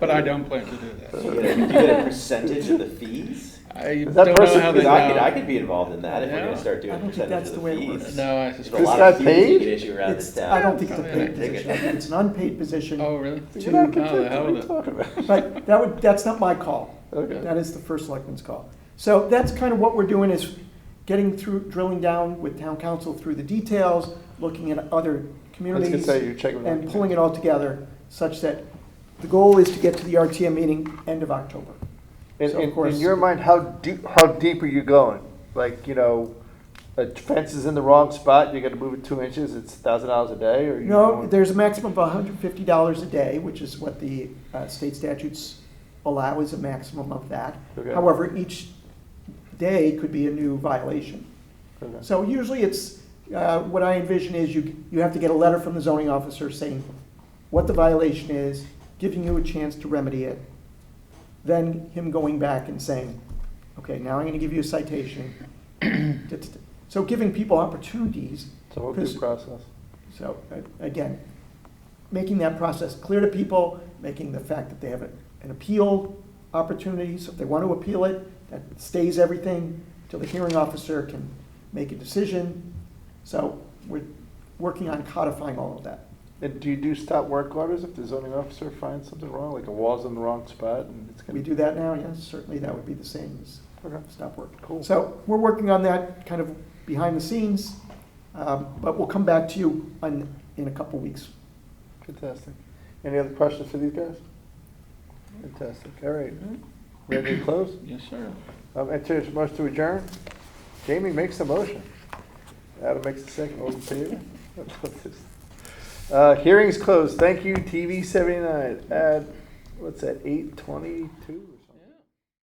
S10: But I don't plan to do that.
S5: Do you get a percentage of the fees?
S10: I
S1: that
S10: don't
S1: person-
S10: know how they
S5: Because I
S10: know.
S5: could be involved in that if we're
S10: Yeah.
S5: gonna start
S7: I
S5: doing
S7: don't think
S5: percentage
S7: that's
S5: of
S7: the
S5: the
S7: way it
S5: fees.
S7: works.
S10: No, I
S5: There's
S10: suspect.
S5: a lot
S1: that
S5: of fees you
S1: paid?
S5: can issue around this town.
S7: I don't think it's a
S10: Yeah.
S7: paid position. I think it's an unpaid position.
S10: Oh, really?
S1: You're not
S10: Oh, the
S1: conflicted.
S10: hell
S1: What are you
S10: with it.
S1: talking about?
S7: But that's not my call.
S1: Okay.
S7: That is the first selectman's call. So that's kind of what we're doing, is drilling down with town council through the details, looking at other
S1: I was
S7: communities.
S1: gonna say, you're checking with
S7: And
S1: them.
S7: pulling it all together such that the goal is to get to the RTM meeting end of October. So, of course-
S1: In your mind, how deep are you going? Like, a fence is in the wrong spot, you gotta move it 2 inches, it's $1,000 a day, or?
S7: No, there's a maximum of $150 a day, which is what the state statutes allow, is a maximum of that.
S1: Okay.
S7: However, each day could be a new violation.
S1: Okay.
S7: So usually it's, what I envision is you have to get a letter from the zoning officer saying what the violation is, giving you a chance to remedy it, then him going back and saying, okay, now I'm gonna give you a citation. So giving people opportunities.
S1: It's a whole
S7: because-
S1: due process.
S7: So, again, making that process clear to people, making the fact that they have an appeal opportunity, so if they want to appeal it, that stays everything till the hearing officer can make a decision. So we're working on codifying all of that.
S1: And do you do stop work orders if the zoning officer finds something wrong, like a wall's in the wrong spot and it's gonna?
S7: We do that now, yes, certainly that would be the same as
S1: Okay.
S7: stop work.
S1: Cool.
S7: So we're working on that kind of behind the scenes, but we'll come back to you in a couple weeks.
S1: Fantastic. Any other questions for these guys? Fantastic. All right. Ready to close?
S10: Yes, sir.
S1: Enter motion to adjourn. Jamie makes the motion. Adam makes the second. All in favor? Hearing's closed. Thank you, TV 79. At, what's that, 8:22?